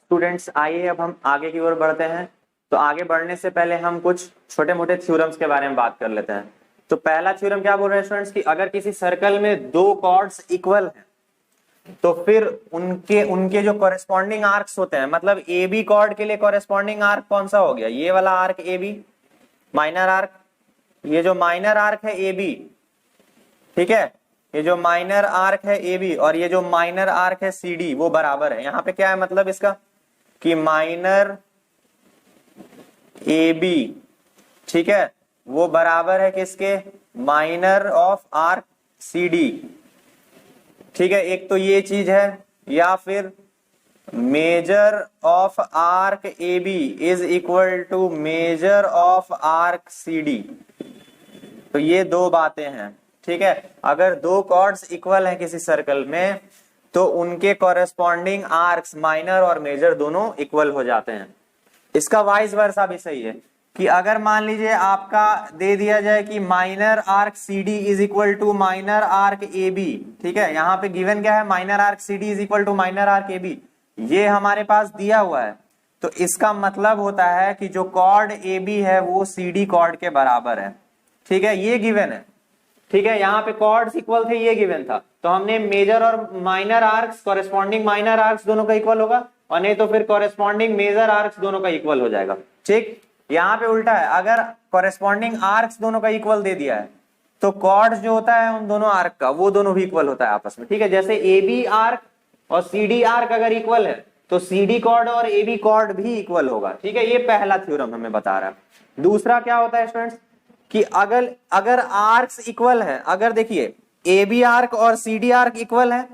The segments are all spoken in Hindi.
स्टूडेंट्स आइए अब हम आगे की ओर बढ़ते हैं। तो आगे बढ़ने से पहले हम कुछ छोटे मोटे थ्योरम्स के बारे में बात कर लेते हैं। तो पहला थ्योरम क्या बोल रहे हैं स्टूडेंट्स कि अगर किसी सर्कल में दो कॉर्ड्स इक्वल हैं तो फिर उनके उनके जो कॉरेस्पॉन्डिंग आर्क्स होते हैं, मतलब ए बी कॉर्ड के लिए कॉरेस्पॉन्डिंग आर्क कौन सा हो गया, ये वाला arc A B minor arc, ये जो माइनर आर्क है ए बी, ठीक है, ये जो माइनर आर्क है ए बी और ये जो माइनर आर्क है सी डी वो बराबर है। यहां पे क्या है मतलब इसका कि माइनर ए बी, ठीक है, वो बराबर है किसके, minor of arc C D, ठीक है, एक तो ये चीज है। या फिर major of arc A B is equal to major of arc C D. तो ये दो बातें हैं, ठीक है। अगर दो कॉर्ड्स इक्वल हैं किसी सर्कल में तो उनके कॉरेस्पॉन्डिंग आर्क्स माइनर और मेजर दोनों इक्वल हो जाते हैं। इसका वाइस वर्सा भी सही है कि अगर मान लीजिए आपका दे दिया जाए कि minor arc C D is equal to minor arc A B, ठीक है, यहाँ पे गिवन क्या है, minor arc C D is equal to minor arc A B, ये हमारे पास दिया हुआ है। तो इसका मतलब होता है कि जो कॉर्ड ए बी है वो सी डी कॉर्ड के बराबर है, ठीक है, ये गिवन है, ठीक है। यहाँ पे कॉर्ड्स इक्वल थे, ये गिवन था, तो हमने मेजर और minor arcs corresponding minor arcs दोनों का इक्वल होगा और नहीं तो फिर कॉरेस्पॉन्डिंग मेजर आर्क्स दोनों का इक्वल हो जाएगा, ठीक। यहाँ पे उल्टा है, अगर कॉरेस्पॉन्डिंग आर्क्स दोनों का इक्वल दे दिया है तो कॉर्ड्स जो होता है उन दोनों आर्क का वो दोनों भी इक्वल होता है आपस में, ठीक है। जैसे ए बी आर्क और सी डी आर्क अगर इक्वल है तो सी डी कॉर्ड और ए बी कॉर्ड भी इक्वल होगा, ठीक है। ये पहला थ्योरम हमें बता रहा है। दूसरा क्या होता है स्टूडेंट्स कि अगर आर्क्स इक्वल है, अगर देखिए ए बी आर्क और सी डी आर्क इक्वल है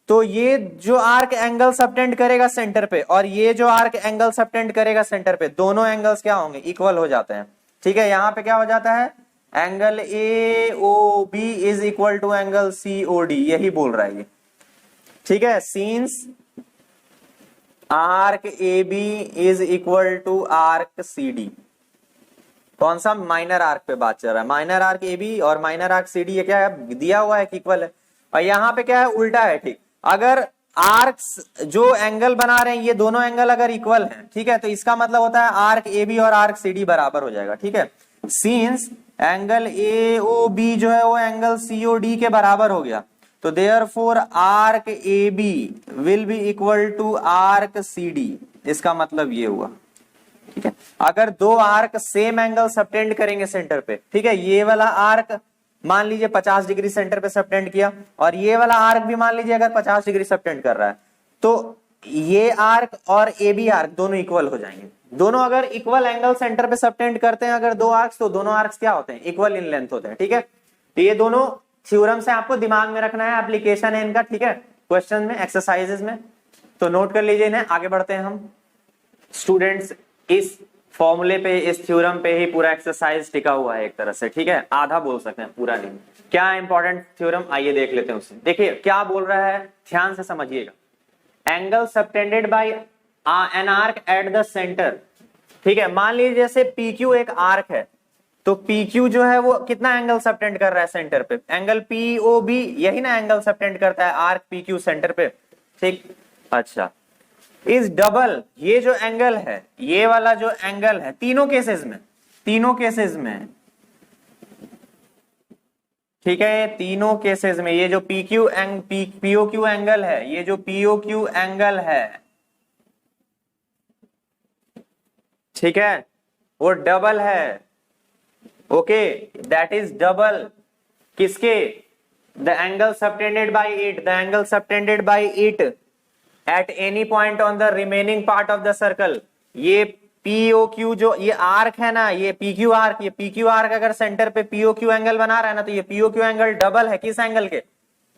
तो ये जो आर्क एंगल सबटेंड करेगा सेंटर पे और ये जो आर्क एंगल सबटेंड करेगा सेंटर पे, दोनों एंगल्स क्या होंगे, इक्वल हो जाते हैं, ठीक है। यहां पे क्या हो जाता है, angle A O B is equal to angle C O D, यही बोल रहा है ये, ठीक है। Since arc A B is equal to arc C D, कौन सा, माइनर आर्क पे बात चल रहा है, माइनर आर्क ए बी और माइनर आर्क सी डी, ये क्या है, दिया हुआ है कि इक्वल है। और यहां पे क्या है, उल्टा है, ठीक। अगर आर्क्स जो एंगल बना रहे हैं ये दोनों एंगल अगर इक्वल हैं, ठीक है, तो इसका मतलब होता है आर्क ए बी और आर्क सी डी बराबर हो जाएगा, ठीक है। Since angle A O B जो है वो एंगल सी ओ डी के बराबर हो गया तो therefore arc A B will be equal to arc C D, इसका मतलब ये हुआ, ठीक है। अगर दो आर्क सेम एंगल सबटेंड करेंगे सेंटर पे, ठीक है, ये वाला आर्क मान लीजिए 50 डिग्री सेंटर पे सबटेंड किया और ये वाला आर्क भी मान लीजिए अगर 50 डिग्री सबटेंड कर रहा है तो ये आर्क और ए बी आर्क दोनों इक्वल हो जाएंगे। दोनों अगर इक्वल एंगल सेंटर पे सबटेंड करते हैं अगर दो आर्क्स, तो दोनों आर्क्स क्या होते हैं, इक्वल इन लेंथ होते हैं, ठीक है। तो ये दोनों थ्योरम्स है, आपको दिमाग में रखना है, एप्लीकेशन है इनका, ठीक है, क्वेश्चन में, एक्सरसाइजेज में, तो नोट कर लीजिए इन्हें। आगे बढ़ते हैं हम स्टूडेंट्स, इस फॉर्मूले पे, इस थ्योरम पे ही पूरा एक्सरसाइज टिका हुआ है एक तरह से, ठीक है, आधा बोल सकते हैं, पूरा नहीं। क्या इंपॉर्टेंट थ्योरम, आइए देख लेते हैं उससे। देखिए क्या बोल रहा है, ध्यान से समझिएगा। Angle subtended bye an arc eight the centre, ठीक है, मान लीजिए जैसे पी क्यू एक आर्क है तो पी क्यू जो है वो कितना एंगल सबटेंड कर रहा है सेंटर पे, एंगल पी ओ बी, यही ना एंगल सबटेंड करता है आर्क पी क्यू सेंटर पे, ठीक। अच्छा, इस डबल, ये जो एंगल है, ये वाला जो एंगल है, तीनों केसेस में, ठीक है, तीनों केसेस में ये जो पीओ क्यू एंगल है, ये जो पीओ क्यू एंगल है, ठीक है, वो डबल है, ओके, दैट इज डबल किसके, the angle subtended bye it, the angle subtended bye it at any point on the remaining part of the circle. ये पीओक्यू जो ये आर्क है ना, ये पीक्यू आर्क, ये पीक्यू आर्क अगर सेंटर पे पीओक्यू एंगल बना रहा है ना तो ये पीओक्यू एंगल डबल है किस एंगल के,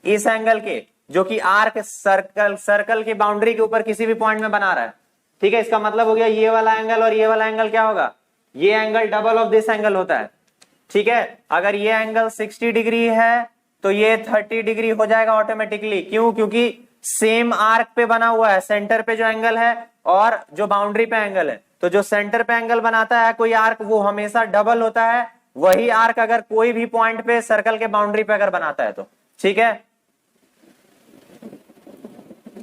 इस एंगल के, जो कि आर्क सर्कल की बाउंड्री के ऊपर किसी भी पॉइंट में बना रहा है, ठीक है। इसका मतलब हो गया ये वाला एंगल और ये वाला एंगल क्या होगा, ये angle double of this angle होता है, ठीक है। अगर ये एंगल 60 डिग्री है तो ये 30 डिग्री हो जाएगा ऑटोमेटिकली, क्यों, क्योंकि सेम आर्क पे बना हुआ है, सेंटर पे जो एंगल है और जो बाउंड्री पे एंगल है, तो जो सेंटर पे एंगल बनाता है कोई आर्क वो हमेशा डबल होता है, वही आर्क अगर कोई भी पॉइंट पे सर्कल के बाउंड्री पे अगर बनाता है तो, ठीक है,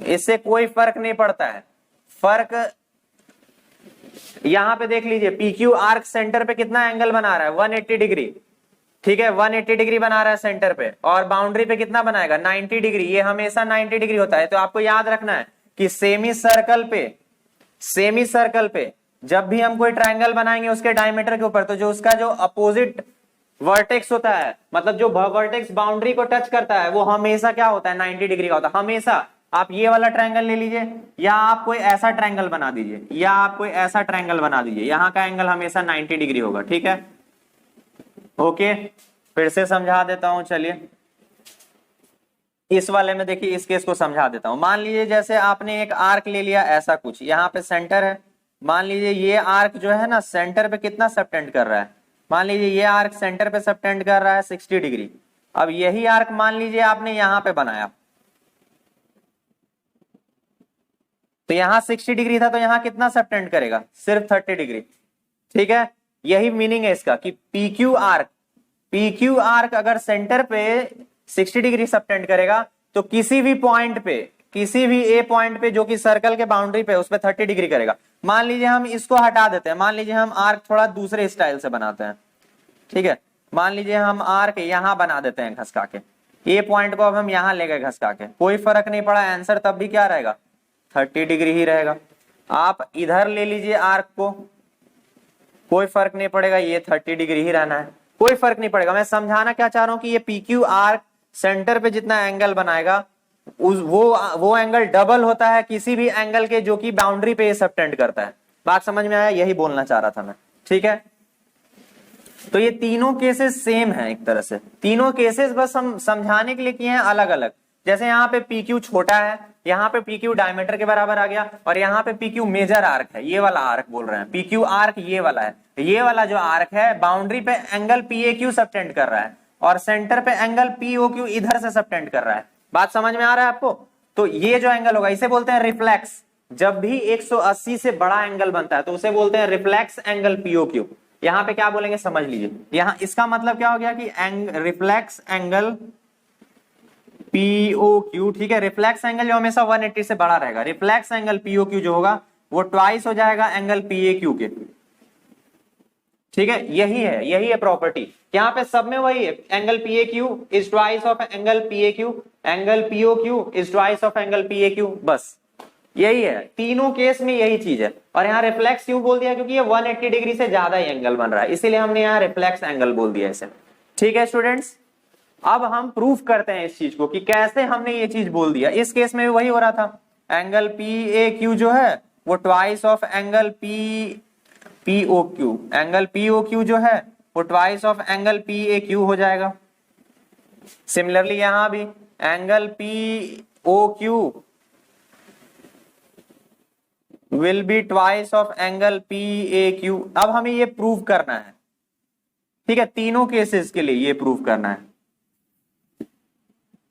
इससे कोई फर्क नहीं पड़ता है। फर्क यहां पे देख लीजिए, पीक्यू आर्क सेंटर पे कितना एंगल बना रहा है 180 डिग्री, ठीक है 180 डिग्री बना रहा है सेंटर पे, और बाउंड्री पे कितना बनाएगा 90 डिग्री, ये हमेशा 90 डिग्री होता है। तो आपको याद रखना है कि सेमी सर्कल पे जब भी हम कोई ट्रायंगल बनाएंगे उसके डायमीटर के ऊपर, तो जो उसका जो अपोजिट वर्टेक्स होता है, मतलब जो वर्टेक्स बाउंड्री को टच करता है, वो हमेशा क्या होता है 90 डिग्री का होता है हमेशा। आप ये वाला ट्रायंगल ले लीजिए, या आप कोई ऐसा ट्रायंगल बना दीजिए, यहां का एंगल हमेशा 90 डिग्री होगा, ठीक है। ओके, फिर से समझा देता हूं, चलिए इस वाले में देखिए, इस केस को समझा देता हूं। मान लीजिए जैसे आपने एक आर्क ले लिया ऐसा कुछ, यहाँ पे सेंटर है, मान लीजिए ये आर्क जो है ना सेंटर पे कितना सबटेंड कर रहा है, मान लीजिए ये आर्क सेंटर पे सबटेंड कर रहा है 60 डिग्री। अब यही आर्क मान लीजिए आपने यहां पे बनाया, तो यहां 60 डिग्री था, तो यहां कितना सबटेंड करेगा सिर्फ 30 डिग्री, ठीक है। यही मीनिंग है इसका कि पीक्यू आर्क अगर सेंटर पे 60 डिग्री सबटेंड करेगा, तो किसी भी पॉइंट पे, किसी भी ए पॉइंट पे जो कि सर्कल के बाउंड्री पे उस पे 30 डिग्री करेगा। मान लीजिए हम इसको हटा देते हैं, मान लीजिए हम आर्क थोड़ा दूसरे स्टाइल से बनाते हैं, ठीक है। मान लीजिए हम आर्क यहां बना देते हैं घसका के, ए पॉइंट को अब हम यहां ले गए घसका के, कोई फर्क नहीं पड़ा, आंसर तब भी क्या रहेगा 30 डिग्री ही रहेगा। आप इधर ले लीजिए आर्क को, कोई फर्क नहीं पड़ेगा, ये 30 डिग्री ही रहना है, कोई फर्क नहीं पड़ेगा। मैं समझाना क्या चाह रहा हूं कि ये पीक्यू आर्क सेंटर पे जितना एंगल बनाएगा वो एंगल डबल होता है किसी भी एंगल के जो कि बाउंड्री पे सबटेंड करता है। बात समझ में आया, यही बोलना चाह रहा था मैं, ठीक है। तो ये तीनों केसेस सेम है, एक तरह से तीनों केसेस बस हम समझाने के लिए किए हैं अलग अलग। जैसे यहाँ पे PQ छोटा है, यहाँ पे PQ डायमीटर के बराबर आ गया, और यहाँ पे PQ मेजर आर्क है, ये वाला आर्क बोल रहे हैं, PQ आर्क ये वाला है, ये वाला जो आर्क है बाउंड्री पे एंगल PAQ सबटेंड कर रहा है, और सेंटर पे एंगल POQ इधर से सबटेंड कर रहा है। बात समझ में आ रहा है आपको? तो ये जो एंगल होगा इसे बोलते हैं रिफ्लेक्स। जब भी 180 से बड़ा एंगल बनता है तो उसे बोलते हैं रिफ्लेक्स एंगल POQ। यहाँ पे क्या बोलेंगे समझ लीजिए, यहाँ इसका मतलब क्या हो गया कि रिफ्लेक्स एंगल POQ, ठीक है। रिफ्लेक्स एंगल जो हमेशा 180 से बड़ा रहेगा, रिफ्लेक्स एंगल POQ जो होगा वो ट्वाइस हो जाएगा एंगल PAQ के, ठीक है। यही है प्रॉपर्टी, यहाँ पे सब में वही है, angle PAQ is twice of angle PAQ, angle POQ is twice of angle PAQ, बस यही है, तीनों केस में यही चीज है। और यहाँ रिफ्लेक्स क्यों बोल दिया, क्योंकि ये 180 डिग्री से ज्यादा ही एंगल बन रहा है, इसीलिए हमने यहाँ रिफ्लेक्स एंगल बोल दिया इसे, ठीक है स्टूडेंट्स। अब हम प्रूफ करते हैं इस चीज को कि कैसे हमने ये चीज बोल दिया। इस केस में भी वही हो रहा था, एंगल PAQ जो है वो twice of angle POQ, angle POQ जो है वो ट्वाइस ऑफ एंगल PAQ हो जाएगा। सिमिलरली यहां भी angle POQ will be twice of angle PAQ। अब हमें ये प्रूव करना है, ठीक है, तीनों केसेस के लिए ये प्रूव करना है।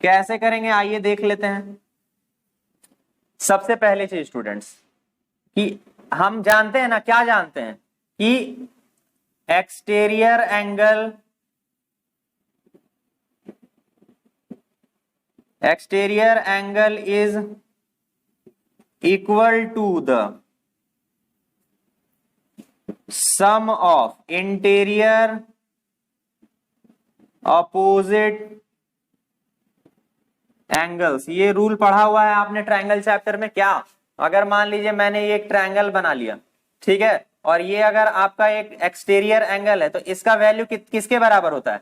कैसे करेंगे आइए देख लेते हैं। सबसे पहले चीज स्टूडेंट्स कि हम जानते हैं ना, क्या जानते हैं कि exterior angle is equal to the sum of interior opposite angles. ये रूल पढ़ा हुआ है आपने ट्रायंगल चैप्टर में। क्या, अगर मान लीजिए मैंने ये एक ट्रायंगल बना लिया, ठीक है, और ये अगर आपका एक एक्सटीरियर एंगल है तो इसका वैल्यू किसके बराबर होता है,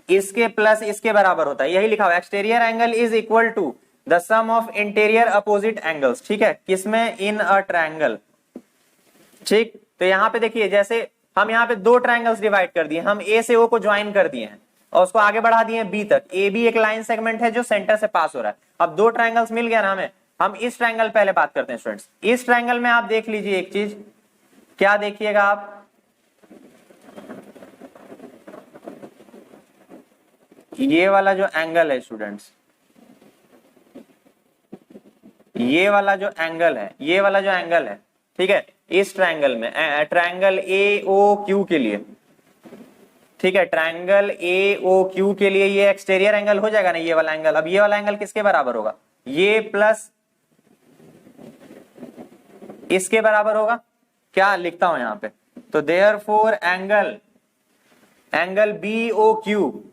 इसके प्लस इसके बराबर होता है। यही लिखा हुआ है, exterior angle is equal to the sum of interior opposite angles, ठीक है, किसमें, इन अ ट्रायंगल, ठीक। तो यहाँ पे देखिए, जैसे हम यहाँ पे दो ट्रायंगल्स डिवाइड कर दिए, हम ए से ओ को ज्वाइन कर दिए हैं और उसको आगे बढ़ा दिए बी तक। ए बी एक लाइन सेगमेंट है जो सेंटर से पास हो रहा है। अब दो ट्रायंगल्स मिल गया ना हमें। हम इस ट्रायंगल पहले बात करते हैं स्टूडेंट्स। इस ट्रायंगल में आप देख लीजिए एक चीज, क्या देखिएगा आप, ये वाला जो एंगल है स्टूडेंट्स, ये वाला जो एंगल है, ये वाला जो एंगल है, ठीक है, इस ट्रायंगल में, ट्रायंगल ए ओ क्यू के लिए, ठीक है, ट्रायंगल ए ओ क्यू के लिए ये एक्सटीरियर एंगल हो जाएगा ना, ये वाला एंगल। अब ये वाला एंगल किसके बराबर होगा? ये प्लस इसके बराबर होगा। क्या लिखता हूं यहां पे? तो therefore angle B O Q,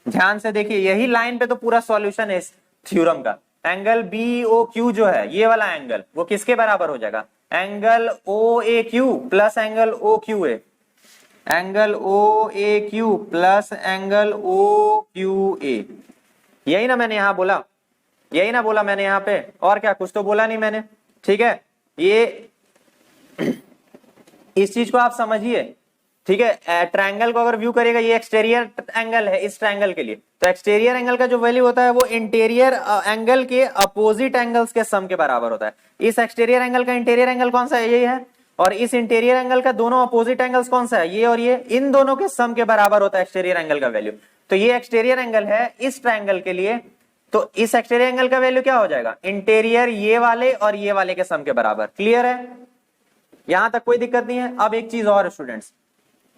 ध्यान से देखिए, यही लाइन पे तो पूरा सॉल्यूशन है इस थ्योरम का। एंगल बी ओ क्यू जो है ये वाला एंगल, वो किसके बराबर हो जाएगा? Angle O A Q plus angle O Q A, angle O A Q plus angle O Q A. यही ना मैंने यहां बोला, यही ना बोला मैंने यहां पे, और क्या कुछ तो बोला नहीं मैंने, ठीक है। ये इस चीज को आप समझिए, ठीक है। ट्रायंगल को अगर व्यू करेगा, ये एक्सटीरियर एंगल है इस ट्रायंगल के लिए, तो एक्सटीरियर एंगल का जो वैल्यू होता है वो इंटीरियर एंगल के अपोजिट एंगल्स के सम के बराबर होता है। इस एक्सटीरियर एंगल का इंटीरियर एंगल कौन सा है? यही है। और इस इंटीरियर एंगल का दोनों अपोजिट एंगल्स कौन सा है? ये और ये, इन दोनों के सम के बराबर होता है एक्सटीरियर एंगल का वैल्यू। तो ये एक्सटीरियर एंगल है इस ट्रायंगल के लिए, तो इस एक्सटीरियर एंगल का वैल्यू क्या हो जाएगा? इंटीरियर ये वाले और ये वाले के सम के बराबर। क्लियर है? यहां तक कोई दिक्कत नहीं है। अब एक चीज और स्टूडेंट्स,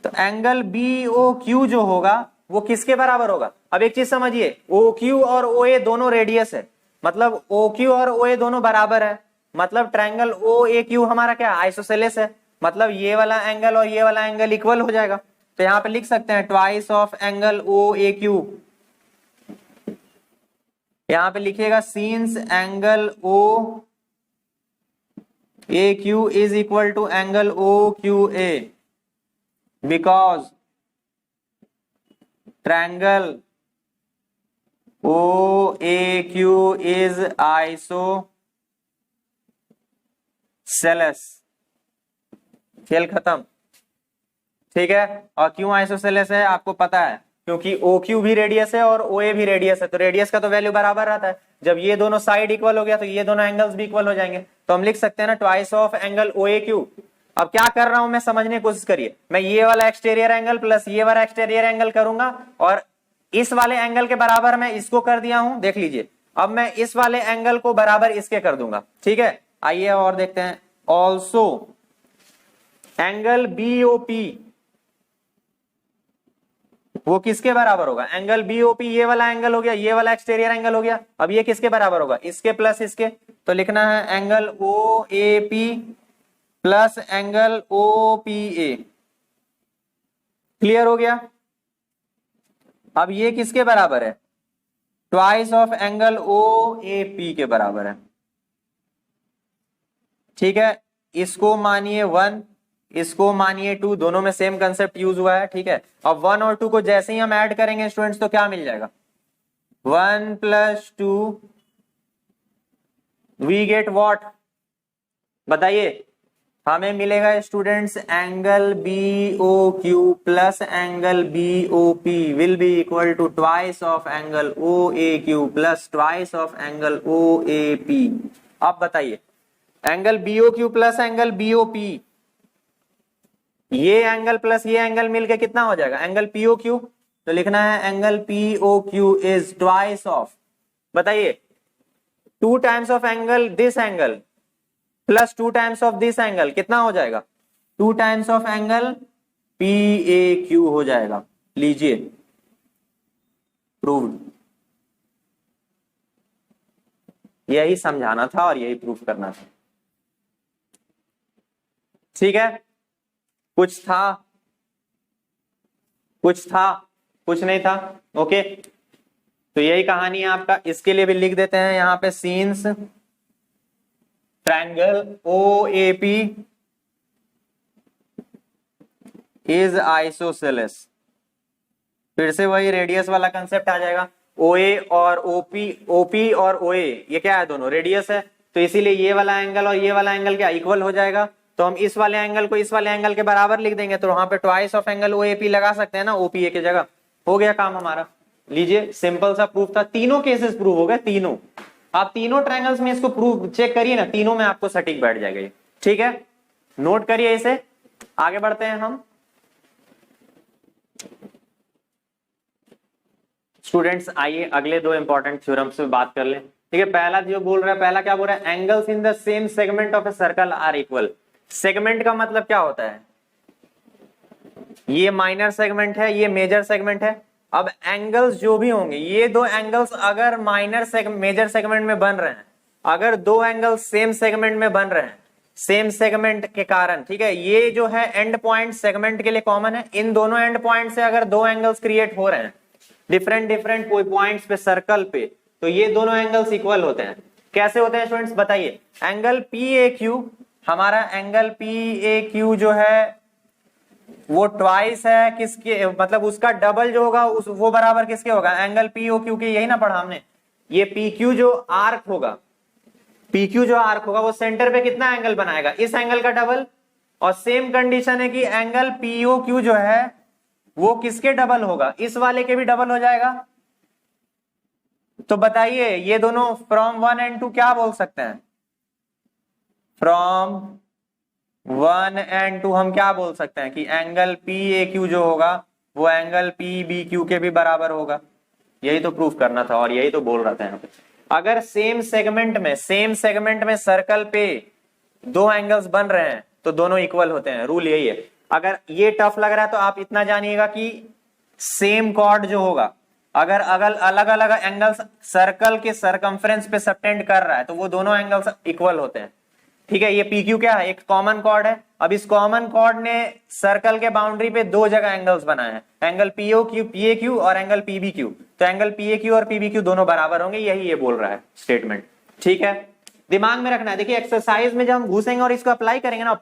तो एंगल बी ओ क्यू जो होगा वो किसके बराबर होगा? अब एक चीज समझिए, ओ क्यू और ओ ए दोनों रेडियस है, मतलब ओ क्यू और ओ ए दोनों बराबर है, मतलब ट्रायंगल ओ ए क्यू हमारा क्या? आइसोसेलेस है, मतलब ये वाला एंगल और ये वाला एंगल इक्वल हो जाएगा। तो यहां पे लिख सकते हैं twice of angle O A Q. यहां पे लिखिएगा since angle O A Q is equal to angle O Q A, because triangle OAQ is isosceles। खेल खत्म, ठीक है। और क्यों आइसोसेलेस है आपको पता है, क्योंकि OQ भी रेडियस है और OA भी रेडियस है, तो रेडियस का तो वैल्यू बराबर रहता है। जब ये दोनों साइड इक्वल हो गया तो ये दोनों एंगल्स भी इक्वल हो जाएंगे, तो हम लिख सकते हैं ना ट्वाइस ऑफ एंगल OAQ। अब क्या कर रहा हूं मैं, समझने की कोशिश करिए। मैं ये वाला एक्सटीरियर एंगल प्लस ये वाला एक्सटीरियर एंगल करूंगा, और इस वाले एंगल के बराबर मैं इसको कर दिया हूं, देख लीजिए। अब मैं इस वाले एंगल को बराबर इसके कर दूंगा, ठीक है। आइए और देखते हैं। ऑल्सो एंगल बीओपी वो किसके बराबर होगा? एंगल बीओपी ये वाला एंगल हो गया, ये वाला एक्सटीरियर एंगल हो गया। अब ये किसके बराबर होगा? इसके प्लस इसके। तो लिखना है angle O A P plus angle O P A. Clear हो गया? अब ये किसके बराबर है? Twice of angle O A P के बराबर है, ठीक है। इसको मानिए 1, इसको मानिए 2, दोनों में सेम कंसेप्ट यूज हुआ है, ठीक है। अब 1 और 2 को जैसे ही हम ऐड करेंगे स्टूडेंट्स, तो क्या मिल जाएगा? 1 + 2 वी गेट व्हाट? बताइए। हमें मिलेगा students angle B O Q plus angle B O P will be equal to twice of angle O A Q plus twice of angle O A P. अब बताइए, angle B O Q plus angle B O P, ये एंगल प्लस ये एंगल मिलके कितना हो जाएगा? Angle P O Q. तो लिखना है angle P O Q is twice of, बताइए, 2 times of angle this angle plus 2 times of this angle कितना हो जाएगा? 2 times of angle P A Q हो जाएगा। लीजिए, प्रूव्ड। यही समझाना था और यही प्रूफ करना था, ठीक है। कुछ था, कुछ था, कुछ नहीं था, ओके। तो यही कहानी है आपका। इसके लिए भी लिख देते हैं यहां पे scenes triangle OAP is isosceles. फिर से वही रेडियस वाला कंसेप्ट आ जाएगा। OA और OP और OA ये क्या है? दोनों रेडियस है, तो इसीलिए ये वाला एंगल और ये वाला एंगल क्या इक्वल हो जाएगा। तो हम इस वाले एंगल को इस वाले एंगल के बराबर लिख देंगे, तो वहां पे ट्वाइस ऑफ एंगल OAP लगा सकते हैं ना OPA की जगह। हो गया काम हमारा। लीजिए, सिंपल सा प्रूफ था, तीनों केसेस प्रूव हो गए, तीनों। आप तीनों ट्रायंगल्स में इसको प्रूफ चेक करिए ना, तीनों में आपको सटीक बैठ जाएगा ये, ठीक है। नोट करिए इसे, आगे बढ़ते हैं हम। स्टूडेंट्स आइए अगले 2 इंपॉर्टेंट थ्योरम से बात कर लें, ठीक है। पहला जो बोल रहा है, पहला क्या बोल रहा है? Angles in the same segment of a circle are equal. Segment का मतलब क्या होता है, ये माइनर सेगमेंट है, ये मेजर सेगमेंट है। अब एंगल्स जो भी होंगे, ये दो एंगल्स अगर मेजर सेगमेंट में बन रहे हैं, अगर दो एंगल्स सेम सेगमेंट में बन रहे हैं, सेम सेगमेंट के कारण, ठीक है, ये जो है एंड पॉइंट सेगमेंट के लिए कॉमन है। इन दोनों एंड पॉइंट से अगर दो एंगल्स क्रिएट हो रहे हैं डिफरेंट डिफरेंट पॉइंट्स पे सर्कल पे, तो ये दोनों एंगल्स इक्वल होते हैं। कैसे होते हैं स्टूडेंट्स बताइए। एंगल पी ए क्यू, हमारा एंगल पी ए क्यू जो है वो ट्वाइस है किसके, मतलब उसका डबल जो होगा वो बराबर किसके होगा, एंगल पी ओ क्यू के। यही ना पढ़ा हमने, ये पी क्यू जो आर्क होगा, पी क्यू जो आर्क होगा वो सेंटर पे कितना एंगल बनाएगा, इस एंगल का डबल। और सेम कंडीशन है कि एंगल पी ओ क्यू जो है वो किसके डबल होगा, इस वाले के भी डबल हो जाएगा। तो बताइए ये दोनों फ्रॉम 1 एंड 2 क्या बोल सकते हैं, फ्रॉम 1 एंड 2 हम क्या बोल सकते हैं कि एंगल पी ए क्यू जो होगा वो एंगल पी बी क्यू के भी बराबर होगा। यही तो प्रूफ करना था और यही तो बोल रहा था यहाँ पे। अगर सेम सेगमेंट में सर्कल पे दो एंगल्स बन रहे हैं तो दोनों इक्वल होते हैं, रूल यही है। अगर ये टफ लग रहा है तो आप इतना जानिएगा कि सेम कॉर्ड जो होगा, अगर अलग अलग एंगल्स सर्कल के सरकमफ्रेंस पे सबटेंड कर रहा है तो वो दोनों एंगल्स इक्वल होते हैं। ठीक है, ये पी क्यू क्या है, एक कॉमन कॉर्ड है। अब इस कॉमन कॉर्ड ने सर्कल के बाउंड्री पे दो जगह एंगल्स बनाए हैं, angle PO Q P A Q और एंगल पीबी क्यू। तो एंगल पी ए क्यू और पीबी क्यू दोनों बराबर होंगे, यही ये बोल रहा है स्टेटमेंट। ठीक है, दिमाग में रखना है। देखिए एक्सरसाइज में जब हम घुसेंगे और इसको अप्लाई करेंगे ना,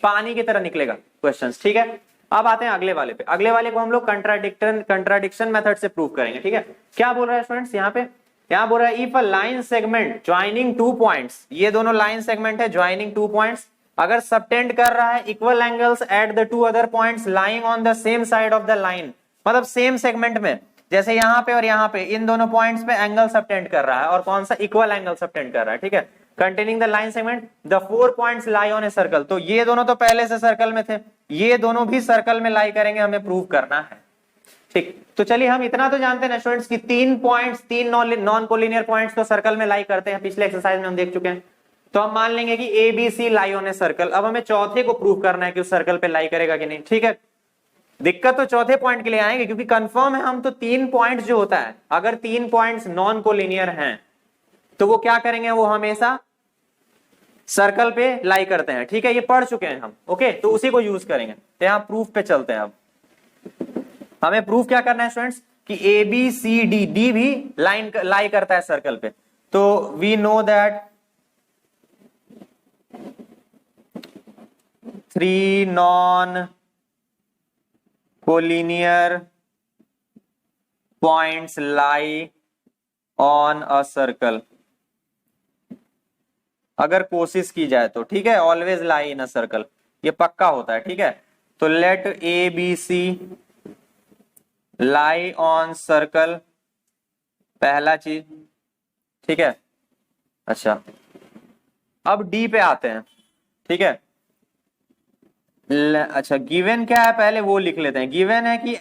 पानी की तरह निकलेगा क्वेश्चंस। ठीक है, अब आते हैं अगले वाले पे। अगले वाले को हम लोग कंट्राडिक्शन मेथड से प्रूव करेंगे। ठीक है, क्या बोल रहा है स्टूडेंट्स यहाँ पे, क्या बोल रहा है, if a line segment joining two points, ये दोनों लाइन सेगमेंट है ज्वाइनिंग टू पॉइंट्स, अगर सबटेंड कर रहा है equal angles at the two other points lying on the same side of the line, मतलब सेम सेगमेंट में, जैसे यहाँ पे और यहाँ पे इन दोनों पॉइंट्स पे एंगल सबटेंड कर रहा है, और कौन सा, इक्वल एंगल सबटेंड कर रहा है। ठीक है, containing the line segment the 4 points lie on a circle. तो ये दोनों तो पहले से सर्कल में थे, ये दोनों भी सर्कल में लाई करेंगे, हमें प्रूव करना है। ठीक, तो चलिए हम इतना तो जानते हैं स्टूडेंट्स कि 3 पॉइंट्स, 3 नॉन कोलिनियर पॉइंट्स तो सर्कल में लाई करते हैं, पिछले एक्सरसाइज में हम देख चुके हैं। तो हम मान लेंगे कि A B C lie on a circle. अब हमें चौथे को प्रूव करना है कि उस सर्कल पे लाई करेगा कि नहीं। ठीक है, दिक्कत तो चौथे पॉइंट के लिए आएंगे क्योंकि कंफर्म है हम तो 3 पॉइंट्स जो होता है, अगर 3 पॉइंट्स नॉन कोलिनियर हैं तो वो क्या करेंगे, वो हमेशा सर्कल पे लाई करते हैं। ठीक है, ये पढ़ चुके हैं हम। ओके, तो उसी को यूज करेंगे। तो यहां प्रूफ पे चलते हैं। अब हमें प्रूफ क्या करना है स्टूडेंट्स कि A B C D, D भी लाइन लाई करता है सर्कल पे। तो we know that 3 non collinear points lie on a circle, अगर कोशिश की जाए तो। ठीक है, always lie in a circle, ये पक्का होता है। ठीक है, तो let A B C lie on circle, पहला चीज। ठीक है, अच्छा अब डी पे आते हैं। ठीक है, अच्छा गिवन क्या है पहले वो लिख लेते हैं। गिवन है कि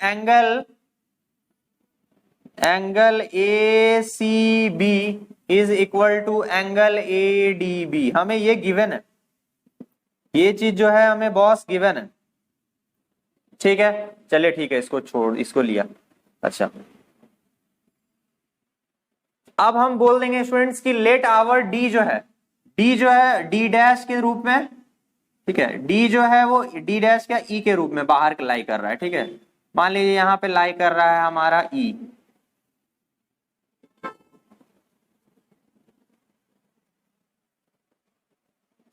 angle A C B is equal to angle A D B, हमें ये गिवन है, ये चीज जो है हमें बॉस गिवन है। ठीक है, चलिए ठीक है, इसको छोड़, इसको लिया। अच्छा अब हम बोल देंगे स्टूडेंट्स कि लेट आवर डी जो है, डी डैश के रूप में। ठीक है, डी जो है वो डी डैश का ई के रूप में बाहर लाई कर रहा है। ठीक है, मान लीजिए यहां पे लाई कर रहा है हमारा ई।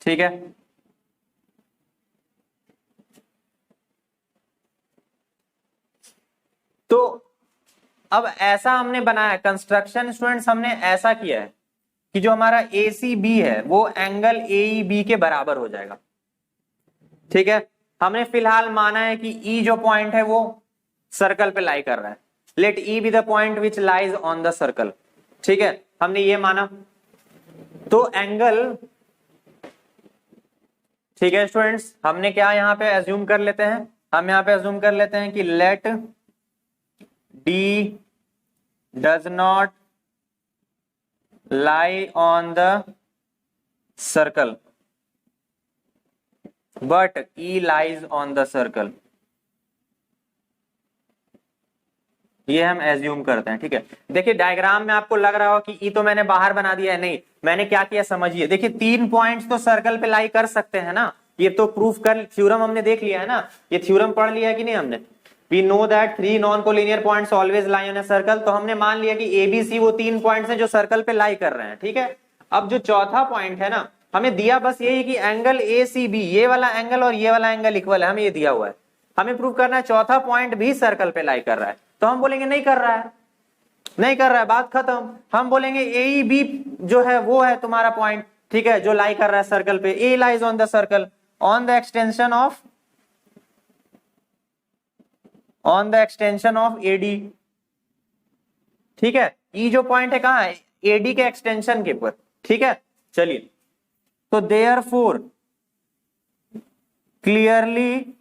ठीक है, तो अब ऐसा हमने बनाया कंस्ट्रक्शन स्टूडेंट्स, हमने ऐसा किया है कि जो हमारा ए सी बी है वो एंगल ए बी के बराबर हो जाएगा। ठीक है, हमने फिलहाल माना है कि ई जो पॉइंट है वो सर्कल पे लाई कर रहा है। Let E be the point which lies on the circle. ठीक है, हमने ये माना, तो एंगल, ठीक है स्टूडेंट्स, हमने क्या यहां पे एज्यूम कर लेते हैं, हम यहां पे एज्यूम कर लेते हैं कि let D does not lie on the circle. But E lies on the circle, ये हम एज्यूम करते हैं। ठीक है, देखिए डायग्राम में आपको लग रहा हो कि ई तो मैंने बाहर बना दिया है, नहीं मैंने क्या किया समझिए। देखिए 3 पॉइंट्स तो सर्कल पे लाई कर सकते हैं ना, ये तो प्रूफ कर, थ्योरम हमने देख लिया है ना, ये थ्योरम पढ़ लिया है कि नहीं हमने। We know that 3 non collinear points always lie on a circle, तो हमने मान लिया कि एबीसी वो 3 पॉइंट्स हैं जो सर्कल पे लाई कर रहे हैं। ठीक है, अब जो चौथा पॉइंट है ना, हमें दिया बस यही कि एंगल ए सी बी, ये वाला एंगल और ये वाला एंगल इक्वल है, हमें ये दिया हुआ है। हमें प्रूव करना है चौथा पॉइंट भी सर्कल पे लाई कर रहा है, तो हम बोलेंगे नहीं कर रहा है, नहीं कर रहा है, बात खत्म। हम बोलेंगे ए बी जो है वो है तुम्हारा पॉइंट, ठीक है, जो लाई कर रहा है सर्कल पे। A lies on the circle on the extension of AD. ठीक है, ई जो पॉइंट है कहां है, एडी के एक्सटेंशन के ऊपर। ठीक है, चलिए, तो therefore clearly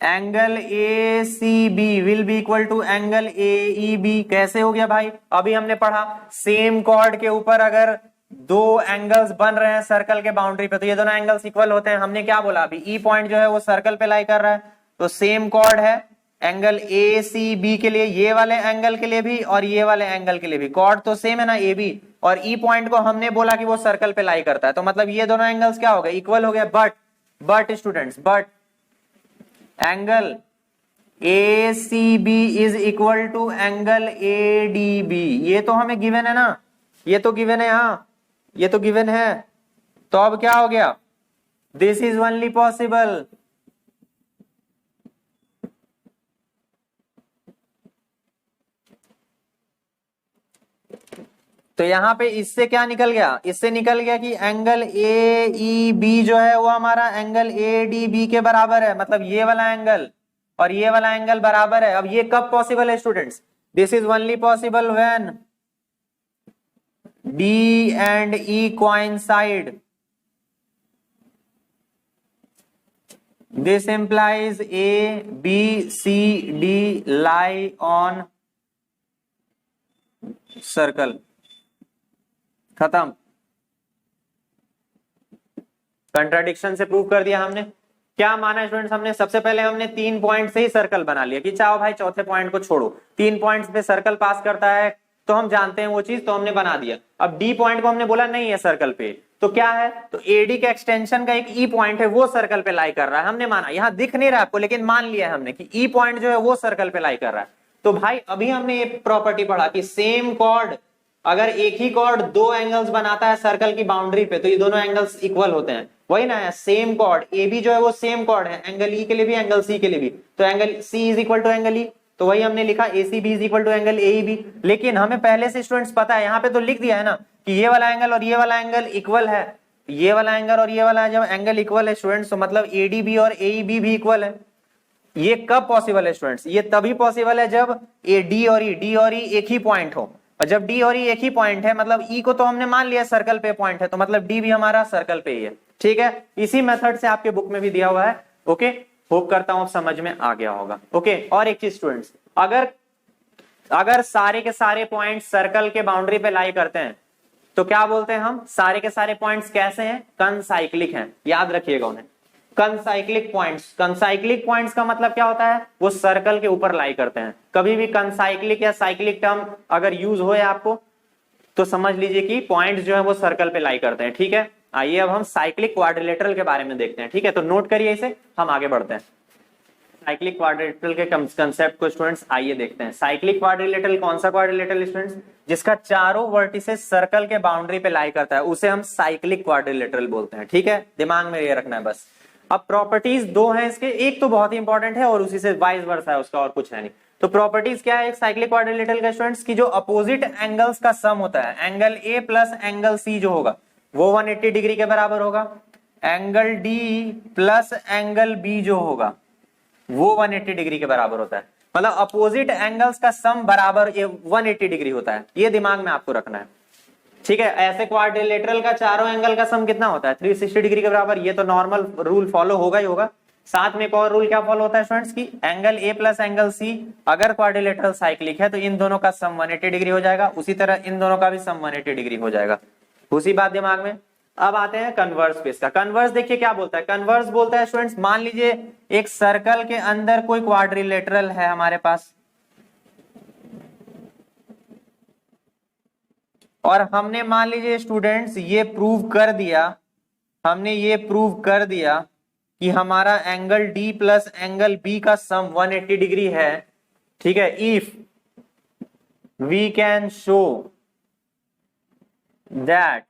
angle A C B will be equal to angle A E B. कैसे हो गया भाई, अभी हमने पढ़ा सेम कॉर्ड के ऊपर अगर दो एंगल्स बन रहे हैं सर्कल के बाउंड्री पे तो ये दोनों एंगल्स इक्वल होते हैं। हमने क्या बोला, अभी ई पॉइंट जो है वो सर्कल पे लाई कर रहा है, तो सेम कॉर्ड है एंगल ए सी बी के लिए, ये वाले एंगल के लिए भी और ये वाले एंगल के लिए भी, कॉर्ड तो सेम है ना ए बी, और ई पॉइंट को हमने बोला कि वो सर्कल पे लाई करता है, तो मतलब ये दोनों एंगल्स क्या हो गए, इक्वल हो गए। But students, but angle A C B is equal to angle A D B, ये तो हमें गिवन है ना, ये तो गिवन है, हाँ ये तो गिवन है। तो अब क्या हो गया, दिस इज ओनली पॉसिबल, तो यहां पे इससे क्या निकल गया, इससे निकल गया कि एंगल ए ई बी जो है वो हमारा एंगल ए डी बी के बराबर है, मतलब ये वाला एंगल और ये वाला एंगल बराबर है। अब ये कब पॉसिबल है students, this is only possible when D and E coincide, this implies A B C D lie on circle. खत्म, कंट्राडिक्शन से प्रूव कर दिया हमने। क्या माना स्टूडेंट्स, हमने सबसे पहले हमने 3 पॉइंट से ही सर्कल बना लिया कि चाहो भाई चौथे पॉइंट को छोड़ो, 3 पॉइंट्स पे सर्कल पास करता है तो हम जानते हैं वो चीज, तो हमने बना दिया। अब डी पॉइंट को हमने बोला नहीं है सर्कल पे, तो क्या है, तो एडी के एक्सटेंशन का एक ई पॉइंट है वो सर्कल पे लाई कर रहा है, हमने माना, यहां दिख नहीं रहा आपको लेकिन मान लिया हमने कि ई पॉइंट जो है वो सर्कल पे लाई कर रहा है। तो भाई अभी हमने ये प्रॉपर्टी पढ़ा कि सेम कॉर्ड, अगर एक ही कॉर्ड दो एंगल्स बनाता है सर्कल की बाउंड्री पे तो ये दोनों एंगल्स इक्वल होते हैं, वही ना है, सेम कॉर्ड ए बी जो है वो सेम कॉर्ड है, एंगल ई के लिए भी एंगल सी के लिए भी, तो angle C is equal to angle E, तो वही हमने लिखा A C B is equal to angle A E B. लेकिन हमें पहले से स्टूडेंट्स पता है, यहाँ पे तो लिख दिया है ना कि ये वाला एंगल और ये वाला एंगल इक्वल है, ये वाला एंगल और ये वाला जब एंगल इक्वल है स्टूडेंट्स तो मतलब ए डी बी और ए ई बी भी इक्वल है। ये कब पॉसिबल है स्टूडेंट्स, ये तभी पॉसिबल है जब ए डी और ई एक ही पॉइंट हो, और जब डी और ई एक ही पॉइंट है मतलब ई को तो हमने मान लिया सर्कल पे पॉइंट है, तो मतलब डी भी हमारा सर्कल पे ही है। ठीक है, इसी मेथड से आपके बुक में भी दिया हुआ है। ओके, होप करता हूं समझ में आ गया होगा। ओके, और एक चीज स्टूडेंट्स, अगर सारे के सारे पॉइंट सर्कल के बाउंड्री पे लाई करते हैं तो क्या बोलते हैं हम, सारे के सारे पॉइंट्स कैसे हैं, कनसाइक्लिक हैं, याद रखिएगा उन्हें, कनसाइक्लिक पॉइंट्स। कनसाइक्लिक पॉइंट्स का मतलब क्या होता है, वो सर्कल के ऊपर लाई करते हैं। कभी भी कनसाइक्लिक या साइक्लिक टर्म अगर यूज हो आपको तो समझ लीजिए कि पॉइंट्स जो है वो सर्कल पे लाई करते हैं। ठीक है, आइए अब हम साइक्लिक क्वाड्रिलेटरल के बारे में देखते हैं। ठीक है, तो नोट करिए इसे, हम आगे बढ़ते हैं। साइक्लिक क्वाड्रिलेटरल के कंसेप्ट को स्टूडेंट्स आइए देखते हैं। साइक्लिक क्वाड्रिलेटरल कौन सा क्वाड्रिलेटरल स्टूडेंट्स, जिसका चारों वर्टिसेस सर्कल के बाउंड्री पे लाई करता है उसे हम साइक्लिक क्वाड्रिलेटरल बोलते हैं। ठीक है, दिमाग में ये रखना है बस। अब प्रॉपर्टीज दो हैं इसके, एक तो बहुत ही इंपॉर्टेंट है और उसी से वाइस वर्सा है उसका, और कुछ है नहीं। तो प्रॉपर्टीज क्या है एक साइक्लिक क्वाड्रिलेटरल का स्टूडेंट्स, की जो अपोजिट एंगल्स का सम होता है, angle A plus angle C जो होगा वो 180 डिग्री के बराबर होगा, angle D plus angle B जो होगा वो 180 डिग्री के बराबर होता है। मतलब अपोजिट एंगल्स का सम बराबर 180 डिग्री होता है, ये दिमाग में आपको रखना है। ठीक है, ऐसे क्वाड्रिलेटरल का चारों एंगल का सम कितना होता है, 360 डिग्री के बराबर। ये तो नॉर्मल रूल फॉलो होगा ही होगा। साथ में एक और रूल क्या फॉलो होता है स्टूडेंट्स की, angle A plus angle C अगर क्वाड्रिलेटरल साइक्लिक है तो इन दोनों का सम 180 डिग्री हो जाएगा, उसी तरह इन दोनों का भी सम 180 डिग्री हो जाएगा। उसी बात दिमाग में। अब आते हैं कन्वर्स पे इसका। कन्वर्स देखिए क्या बोलता है, कन्वर्स बोलता है स्टूडेंट्स, मान लीजिए एक सर्कल के अंदर कोई क्वाड्रिलेटरल है हमारे पास, और हमने मान लीजिए स्टूडेंट्स ये प्रूव कर दिया, हमने ये प्रूव कर दिया कि हमारा angle D plus angle B का सम 180 डिग्री है, ठीक है। If we can show that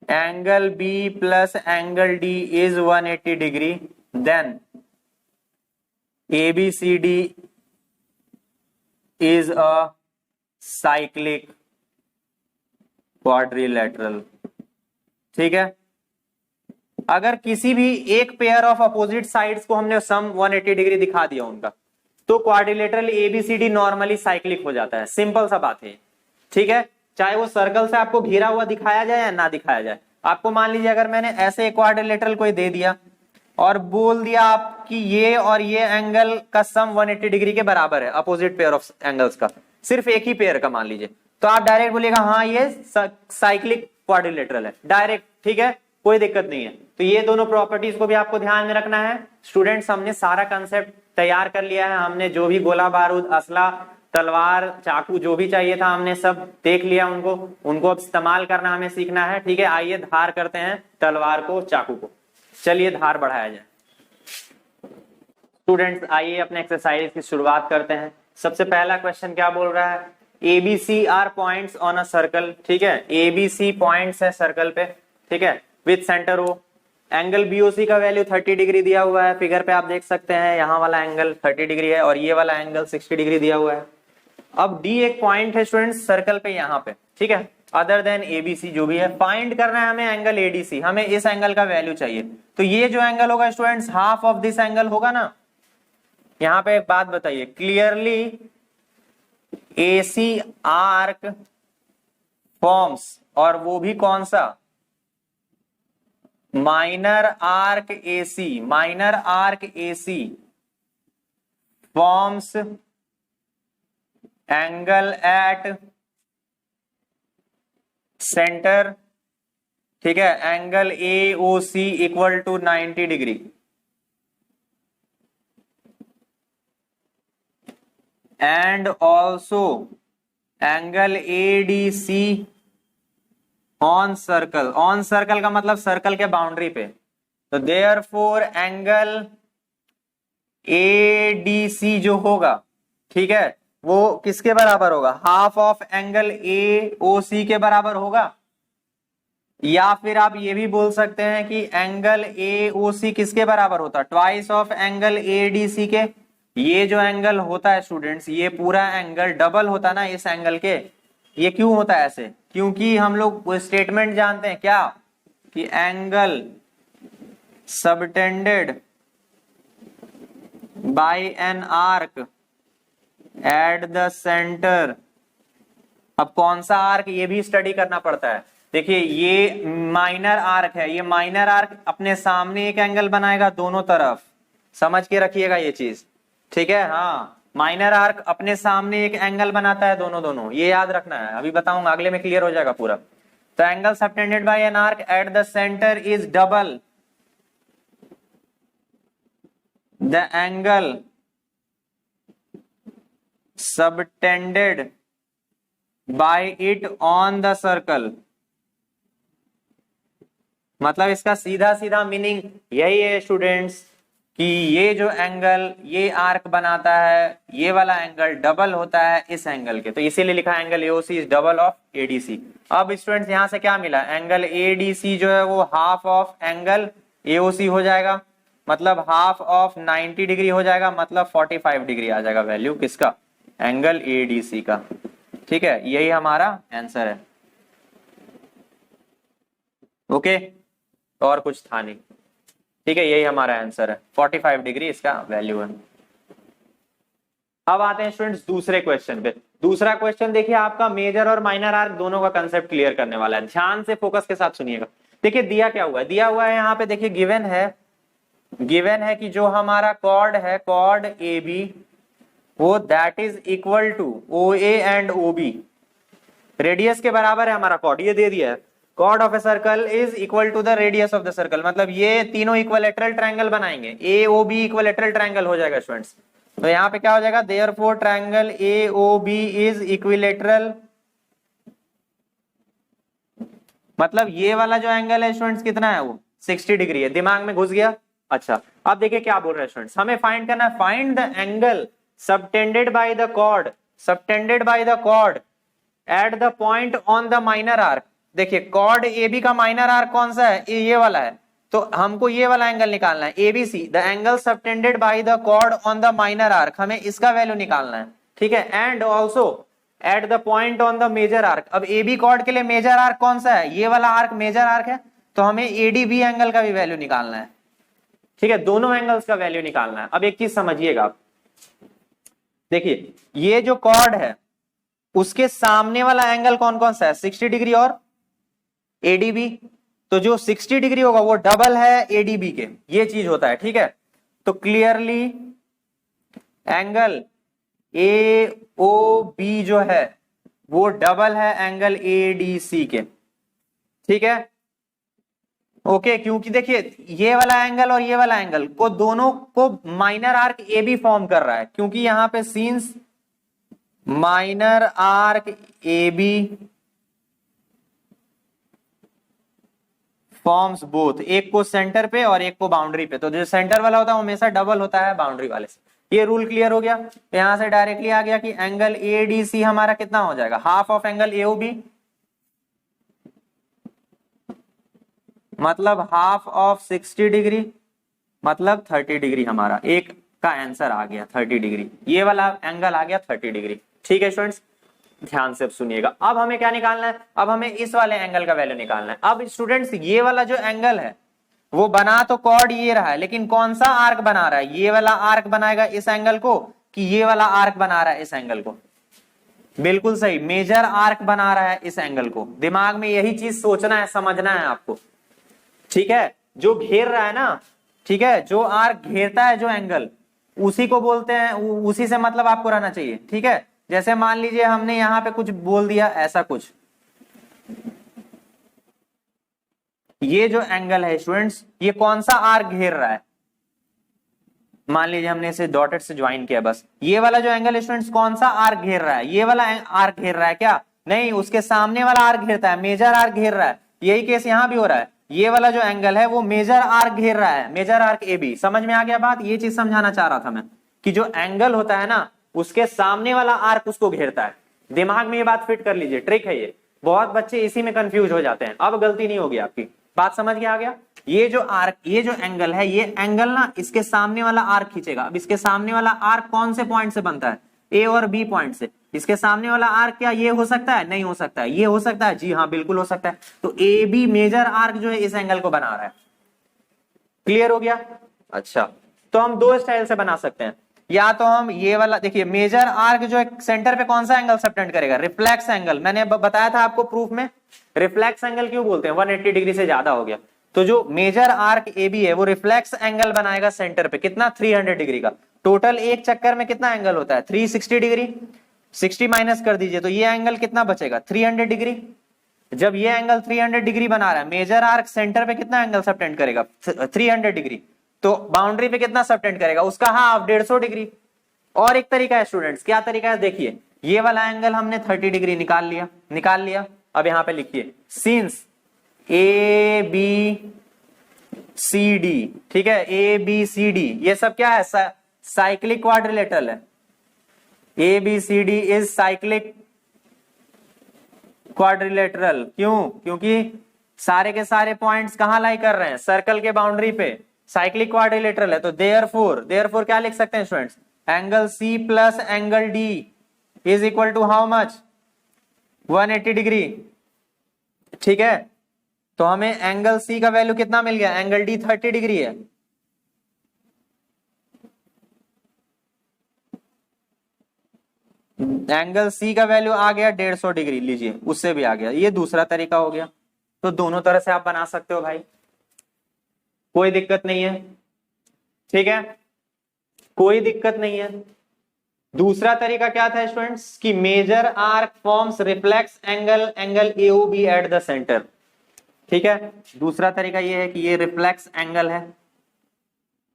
angle B plus angle D is 180 degree, then ABCD is a cyclic quadrilateral, ठीक है। अगर किसी भी एक पेयर ऑफ अपोजिट साइड्स को हमने सम 180 डिग्री दिखा दिया उनका, तो क्वाड्रिलेटरल ABCD नॉर्मली साइक्लिक हो जाता है। सिंपल सा बात है, ठीक है। चाहे वो सर्कल से आपको घिरा हुआ दिखाया जाए या ना दिखाया जाए। आपको मान लीजिए अगर मैंने ऐसे एक क्वाड्रिलेटरल कोई दे दिया और बोल दिया आप कि ये और ये एंगल का सम 180 डिग्री के बराबर है, अपोजिट पेयर ऑफ एंगल्स का, सिर्फ एक ही पेयर का मान लीजिए, तो आप डायरेक्ट बोलिएगा हाँ ये साइक्लिक क्वाड्रिलेटरल है, डायरेक्ट, ठीक है, कोई दिक्कत नहीं है। तो ये दोनों प्रॉपर्टीज को भी आपको ध्यान में रखना है स्टूडेंट्स। हमने सारा कंसेप्ट तैयार कर लिया है, हमने जो भी गोला बारूद असला तलवार चाकू जो भी चाहिए था हमने सब देख लिया, उनको अब इस्तेमाल करना हमें सीखना है, ठीक है। आइए धार करते हैं तलवार को चाकू को, चलिए धार बढ़ाया जाए। स्टूडेंट्स आइए अपने एक्सरसाइज की शुरुआत करते हैं। सबसे पहला क्वेश्चन क्या बोल रहा है, ABC are points on a circle, ठीक है। ABC पॉइंट्स है सर्कल पे, ठीक है, with centre O। Angle BOC का वैल्यू 30 डिग्री दिया हुआ है, फिगर पे आप देख सकते हैं, यहाँ वाला एंगल 30 डिग्री है और ये वाला एंगल 60 डिग्री दिया हुआ है। अब D एक पॉइंट है स्टूडेंट्स सर्कल पे यहाँ पे, ठीक है, अदर देन ABC जो भी है। फाइंड करना है हमें एंगल ADC, हमें इस एंगल का वैल्यू चाहिए। तो ये जो एंगल होगा students half of this angle होगा ना। यहाँ पे एक बात बताइए क्लियरली, AC आर्क फॉर्म्स, और वो भी कौन सा, minor arc AC, minor arc AC forms angle at centre, ठीक है, angle AOC equal to 90 degree. And also angle ADC on circle, on circle का मतलब सर्कल के बाउंड्री पे। तो देयरफॉर एंगल ADC जो होगा, ठीक है, वो किसके बराबर होगा, हाफ ऑफ एंगल AOC के बराबर होगा। या फिर आप ये भी बोल सकते हैं कि एंगल AOC किसके बराबर होता है, ट्वाइस ऑफ एंगल ADC के। ये जो एंगल होता है स्टूडेंट्स, ये पूरा एंगल डबल होता है ना इस एंगल के। ये क्यों होता है ऐसे, क्योंकि हम लोग स्टेटमेंट जानते हैं क्या, कि angle subtended bye an arc eight the centre. अब कौन सा आर्क ये भी स्टडी करना पड़ता है। देखिए ये माइनर आर्क है, ये माइनर आर्क अपने सामने एक एंगल बनाएगा दोनों तरफ, समझ के रखिएगा ये चीज, ठीक है। हाँ माइनर आर्क अपने सामने एक एंगल बनाता है दोनों, ये याद रखना है, अभी बताऊंगा अगले में क्लियर हो जाएगा पूरा। तो angle subtended bye an arc eight the centre is double the angle subtended bye it on the circle. मतलब इसका सीधा सीधा मीनिंग यही है स्टूडेंट्स कि ये जो एंगल ये आर्क बनाता है, ये वाला एंगल डबल होता है इस एंगल के, तो इसीलिए लिखा है angle AOC is double of ADC। अब स्टूडेंट्स यहां से क्या मिला, एंगल ADC जो है वो हाफ ऑफ एंगल AOC हो जाएगा, मतलब हाफ ऑफ 90 डिग्री हो जाएगा, मतलब 45 डिग्री आ जाएगा वैल्यू किसका, एंगल ADC का, ठीक है। यही हमारा आंसर है, ओके, और कुछ था नहीं, ठीक है, यही हमारा आंसर है, 45 डिग्री इसका वैल्यू है। अब आते हैं स्टूडेंट्स दूसरे क्वेश्चन पे। दूसरा क्वेश्चन देखिए आपका मेजर और माइनर आर्क दोनों का कंसेप्ट क्लियर करने वाला है, ध्यान से फोकस के साथ सुनिएगा। देखिए दिया क्या हुआ है, दिया हुआ है यहाँ पे, देखिए गिवन है कि जो हमारा कॉर्ड है, कॉर्ड AB वो that is equal to OA and OB, radius के बराबर है हमारा कॉर्ड, ये दे दिया है। Chord of a circle is equal to the radius of the circle, मतलब ये तीनों इक्विलैटरल ट्रायंगल बनाएंगे, A O B equilateral triangle हो जाएगा स्टूडेंट्स। तो यहाँ पे क्या हो जाएगा, therefore triangle A O B is equilateral, मतलब ये वाला जो एंगल है स्टूडेंट्स कितना है, वो 60 डिग्री है। दिमाग में घुस गया? अच्छा, अब देखिए क्या बोल रहे हैं स्टूडेंट्स, हमें फाइंड करना है, find the angle subtended by the chord, subtended by the chord at the point on the minor arc. देखिए कॉर्ड ए बी का माइनर आर्क कौन सा है, ये वाला है, तो हमको ये वाला एंगल निकालना है, A B C, the angle subtended by the chord on the minor arc, हमें इसका वैल्यू निकालना है, ठीक है। And also at the point on the major arc, अब ए बी कॉर्ड के लिए मेजर आर्क कौन सा है, ये वाला आर्क मेजर आर्क है, तो हमें एडीबी एंगल का भी वैल्यू निकालना है, ठीक है, दोनों एंगल्स का वैल्यू निकालना है। अब एक चीज समझिएगा आप, देखिए ये जो कॉर्ड है उसके सामने वाला एंगल कौन कौन सा है, 60 डिग्री और एडीबी, तो जो 60 डिग्री होगा वो डबल है एडीबी के, ये चीज होता है, ठीक है। तो clearly angle A O B जो है वो डबल है एंगल एडीसी के, ठीक है, ओके। क्योंकि देखिए ये वाला एंगल और ये वाला एंगल को दोनों को minor arc A B form कर रहा है, क्योंकि यहां पे since minor arc A B forms both, एक को सेंटर पे और एक को बाउंड्री पे, तो जो सेंटर वाला होता है वो हमेशा डबल होता है बाउंड्री वाले से। ये रूल क्लियर हो गया, तो यहां से डायरेक्टली आ गया कि एंगल एडीसी हमारा कितना हो जाएगा, हाफ ऑफ एंगल एओबी, मतलब हाफ ऑफ 60 डिग्री, मतलब 30 डिग्री, हमारा एक का आंसर आ गया 30 डिग्री, ये वाला एंगल आ गया 30 डिग्री, ठीक है स्टूडेंट्स। ध्यान से अब सुनिएगा, अब हमें क्या निकालना है, अब हमें इस वाले एंगल का वैल्यू निकालना है। अब स्टूडेंट्स ये वाला जो एंगल है वो बना तो कॉर्ड ये रहा है, लेकिन कौन सा आर्क बना रहा है, ये वाला आर्क बनाएगा इस एंगल को कि ये वाला आर्क बना रहा है इस एंगल को, बिल्कुल सही, मेजर आर्क बना रहा है इस एंगल को। दिमाग में यही चीज सोचना है, समझना है आपको, ठीक है। जो घेर रहा है ना, ठीक है, जो आर्क घेरता है जो एंगल, उसी को बोलते हैं, उसी से मतलब आपको रहना चाहिए, ठीक है। जैसे मान लीजिए हमने यहां पे कुछ बोल दिया ऐसा कुछ, ये जो एंगल है स्टूडेंट्स ये कौन सा आर्क घेर रहा है, मान लीजिए हमने इसे डॉटेड से ज्वाइन किया, बस ये वाला जो एंगल है स्टूडेंट्स कौन सा आर्क घेर रहा है, ये वाला आर्क घेर रहा है क्या, नहीं, उसके सामने वाला आर्क घेरता है, मेजर आर्क घेर रहा है। यही केस यहां भी हो रहा है, ये वाला जो एंगल है वो मेजर आर्क घेर रहा है, मेजर आर्क ए बी। समझ में आ गया बात, ये चीज समझाना चाह रहा था मैं कि जो एंगल होता है ना उसके सामने वाला आर्क उसको घेरता है। दिमाग में ये बात फिट कर लीजिए, ट्रिक है ये, बहुत बच्चे इसी में कंफ्यूज हो जाते हैं। अब गलती नहीं होगी आपकी, बात समझ के आ गया। ये जो आर्क, ये जो एंगल है, ये एंगल ना इसके सामने वाला आर्क खींचेगा। अब इसके सामने वाला आर्क कौन से पॉइंट से बनता है, ए और बी पॉइंट से। इसके सामने वाला आर्क क्या ये हो सकता है, नहीं हो सकता है, ये हो सकता है, जी हाँ बिल्कुल हो सकता है। तो ए बी मेजर आर्क जो है इस एंगल को बना रहा है। क्लियर हो गया? अच्छा, तो हम दो स्टाइल से बना सकते हैं, या तो हम ये वाला, देखिए मेजर आर्क जो है सेंटर पे कौन सा एंगल सबटेंड करेगा, रिफ्लेक्स एंगल। मैंने बताया था आपको प्रूफ में, रिफ्लेक्स एंगल क्यों बोलते हैं, 180 डिग्री से ज्यादा हो गया। तो जो मेजर आर्क ए बी है वो रिफ्लेक्स एंगल बनाएगा सेंटर पे, कितना, 300 डिग्री का। टोटल एक चक्कर में कितना एंगल होता है, 360 डिग्री। 60 माइनस कर दीजिए तो ये एंगल कितना बचेगा, 300 डिग्री। जब ये एंगल 300 डिग्री बना रहा है, मेजर आर्क सेंटर पे कितना एंगल सबटेंड करेगा, 300 डिग्री। तो बाउंड्री पे कितना सबटेंड करेगा, उसका हाफ, 150 डिग्री। और एक तरीका है स्टूडेंट्स, क्या तरीका है, देखिए ये वाला एंगल हमने 30 डिग्री निकाल लिया। अब यहां पे लिखिए since A B C D, ठीक है, ए बी सी डी, ये सब क्या है, साइक्लिक क्वाड्रिलेटरल है। A B C D is cyclic quadrilateral. क्यों? क्योंकि सारे के सारे पॉइंट्स कहां लाई कर रहे हैं, सर्कल के बाउंड्री पे। साइक्लिक क्वाड्रिलेटरल है, तो देयरफॉर क्या लिख सकते हैं students, angle C plus angle D is equal to how much, 180 degree, ठीक है। तो हमें एंगल सी का वैल्यू कितना मिल गया, एंगल डी 30 डिग्री है। एंगल सी का वैल्यू आ गया 150 डिग्री, लीजिए उससे भी आ गया, ये दूसरा तरीका हो गया। तो दोनों तरह से आप बना सकते हो भाई, कोई दिक्कत नहीं है, ठीक है, कोई दिक्कत नहीं है। दूसरा तरीका क्या था स्टूडेंट्स, कि major arc forms reflex angle A O B at the centre. ठीक है। दूसरा तरीका ये है कि ये रिफ्लेक्स एंगल है,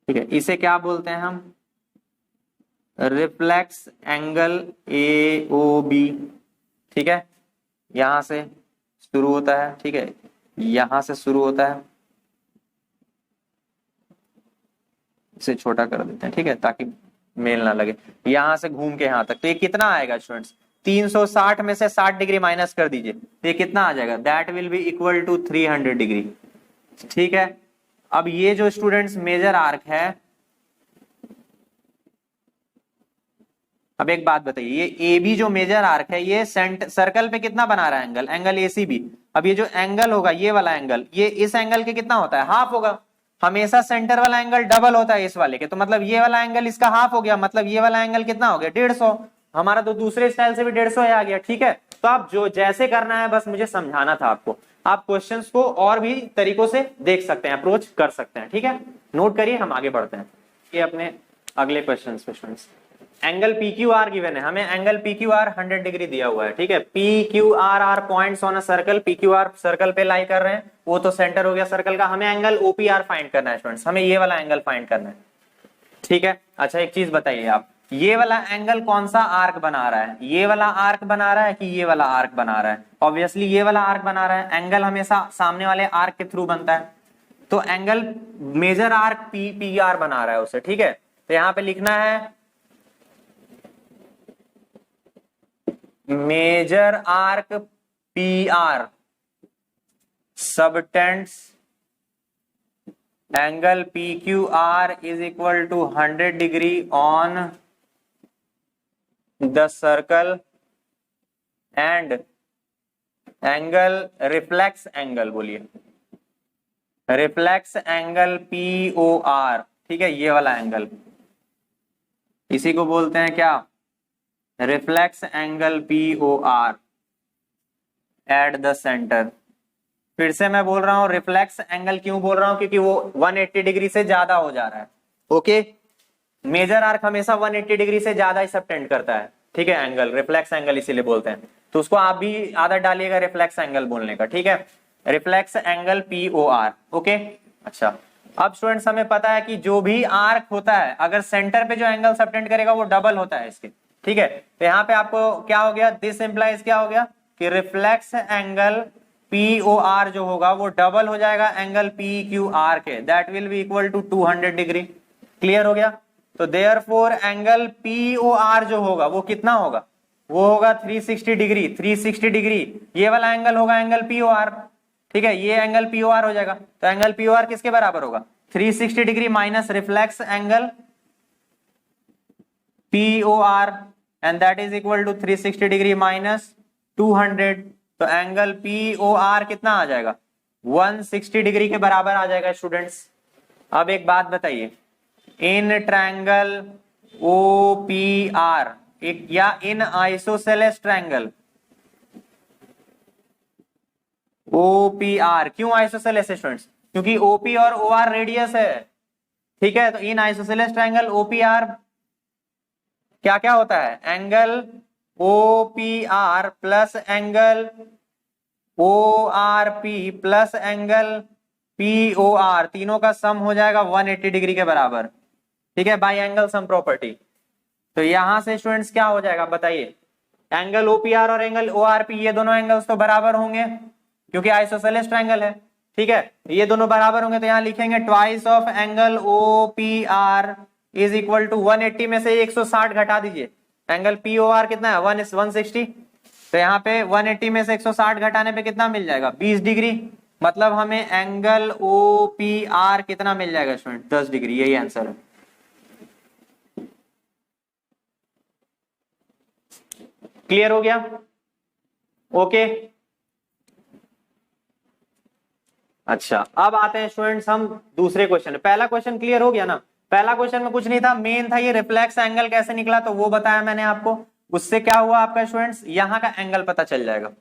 ठीक है, इसे क्या बोलते हैं हम, reflex angle A O B, ठीक है, यहां से शुरू होता है, ठीक है, यहां से शुरू होता है, इसे छोटा कर देते हैं, ठीक है, ताकि मेल ना लगे, यहां से घूम के यहां तक, तो ये कितना आएगा स्टूडेंट्स, 360 में से 60 डिग्री माइनस कर दीजिए, तो ये कितना आ जाएगा, that will be equal to 300 degree, ठीक है। अब ये जो स्टूडेंट्स मेजर आर्क है, अब एक बात बताइए, ये ए बी जो मेजर आर्क है, ये सर्कल पे कितना बना रहा है एंगल, एंगल एसीबी। अब ये जो एंगल होगा, ये वाला एंगल, ये इस एंगल के कितना होता है, हाफ होगा। हमेशा सेंटर वाला एंगल डबल होता है इस वाले के, तो मतलब ये वाला एंगल इसका हाफ हो गया, मतलब ये वाला एंगल कितना हो गया, 150। हमारा तो दूसरे स्टाइल से भी 150 आ गया, ठीक है। तो आप जो जैसे करना है, बस मुझे समझाना था आपको, आप क्वेश्चंस को और भी तरीकों से देख सकते हैं, अप्रोच कर सकते हैं, ठीक है। नोट करिए, हम आगे बढ़ते हैं ये अपने अगले क्वेश्चन पे students. Angle P Q R given है, हमें angle P Q R 100 degree दिया हुआ है, ठीक है। P Q R are points on a circle, P Q R circle पे लाई कर रहे हैं, वो तो सेंटर हो गया सर्कल का। हमें एंगल ओपीआर फाइंड करना है स्टूडेंट्स, हमें ये वाला एंगल फाइंड करना है, ठीक है। अच्छा एक चीज बताइए आप, ये वाला एंगल कौन सा आर्क बना रहा है, ये वाला आर्क बना रहा है कि ये वाला आर्क बना रहा है, ऑब्वियसली ये वाला आर्क बना रहा है। एंगल हमेशा सामने वाले आर्क के थ्रू बनता है, तो angle measure arc P P R बना रहा है उसे, ठीक है। तो यहां पे लिखना है major arc P R subtends angle P Q R is equal to 100 degree on the circle and angle reflex angle, बोलिए reflex angle P O R, ठीक है, ये वाला एंगल, इसी को बोलते हैं क्या, reflex angle P O R at the centre. फिर से मैं बोल रहा हूं रिफ्लेक्स एंगल, क्यों बोल रहा हूं, क्योंकि वो 180 डिग्री से ज्यादा हो जा रहा है, ओके। मेजर आर्क हमेशा 180 डिग्री से ज्यादा ही सबटेंड करता है, ठीक है, एंगल रिफ्लेक्स एंगल इसीलिए बोलते हैं, तो उसको आप भी आदत डालिएगा रिफ्लेक्स एंगल बोलने का, ठीक है, reflex angle P O R, okay. अच्छा अब स्टूडेंट्स हमें पता है कि जो भी आर्क होता है, अगर सेंटर पे जो एंगल सबटेंड करेगा वो डबल होता है इसके, ठीक है। तो यहाँ पे आपको क्या हो गया, दिस इंप्लाइज क्या हो गया कि reflex angle P O R जो होगा वो डबल हो जाएगा एंगल पी क्यू आर के, that will be equal to 200 degree. Clear हो गया। तो therefore angle P O R जो होगा वो कितना होगा, वो होगा 360 डिग्री, 360 डिग्री ये वाला एंगल होगा एंगल पी ओ आर, ठीक है, ये एंगल पी ओ आर हो जाएगा। तो एंगल पी ओ आर किसके बराबर होगा, 360 degree minus reflex angle P O R, and that is equal to 360 degree minus 200। तो एंगल पी ओ आर कितना आ जाएगा, 160 डिग्री के बराबर आ जाएगा स्टूडेंट्स। अब एक बात बताइए, in triangle O P R एक या in isosceles triangle O P R, क्यों आइसोसेलेस है स्टूडेंट्स, क्योंकि ओपी और ओ आर रेडियस है, ठीक है। तो in isosceles triangle O P R क्या क्या होता है, angle O P R plus angle O R P plus angle P O R, तीनों का सम हो जाएगा 180 डिग्री के बराबर, ठीक है, बाय एंगल सम प्रॉपर्टी। तो यहां से स्टूडेंट्स क्या हो जाएगा बताइए, एंगल ओपीआर और एंगल ओआरपी ये दोनों एंगल्स तो बराबर होंगे क्योंकि आइसोसेलेस ट्रायंगल है, ठीक है, ये दोनों बराबर होंगे। तो यहां लिखेंगे twice of angle OPR is equal to 180 में से 160 घटा दीजिए, एंगल पीओआर कितना है 160, तो यहाँ पे 180 में से 160 घटाने पे कितना मिल जाएगा 20 डिग्री, मतलब हमें एंगल ओपीआर कितना मिल जाएगा स्टूडेंट 10 डिग्री, यही आंसर है। क्लियर हो गया, ओके। अच्छा अब आते हैं स्टूडेंट्स हम दूसरे क्वेश्चन, पहला क्वेश्चन क्लियर हो गया ना, पहला क्वेश्चन में कुछ नहीं था, मेन था ये रिफ्लेक्स एंगल कैसे निकला, तो वो बताया मैंने आपको, उससे क्या हुआ आपका स्टूडेंट्स, यहाँ का एंगल पता चल जाएगा,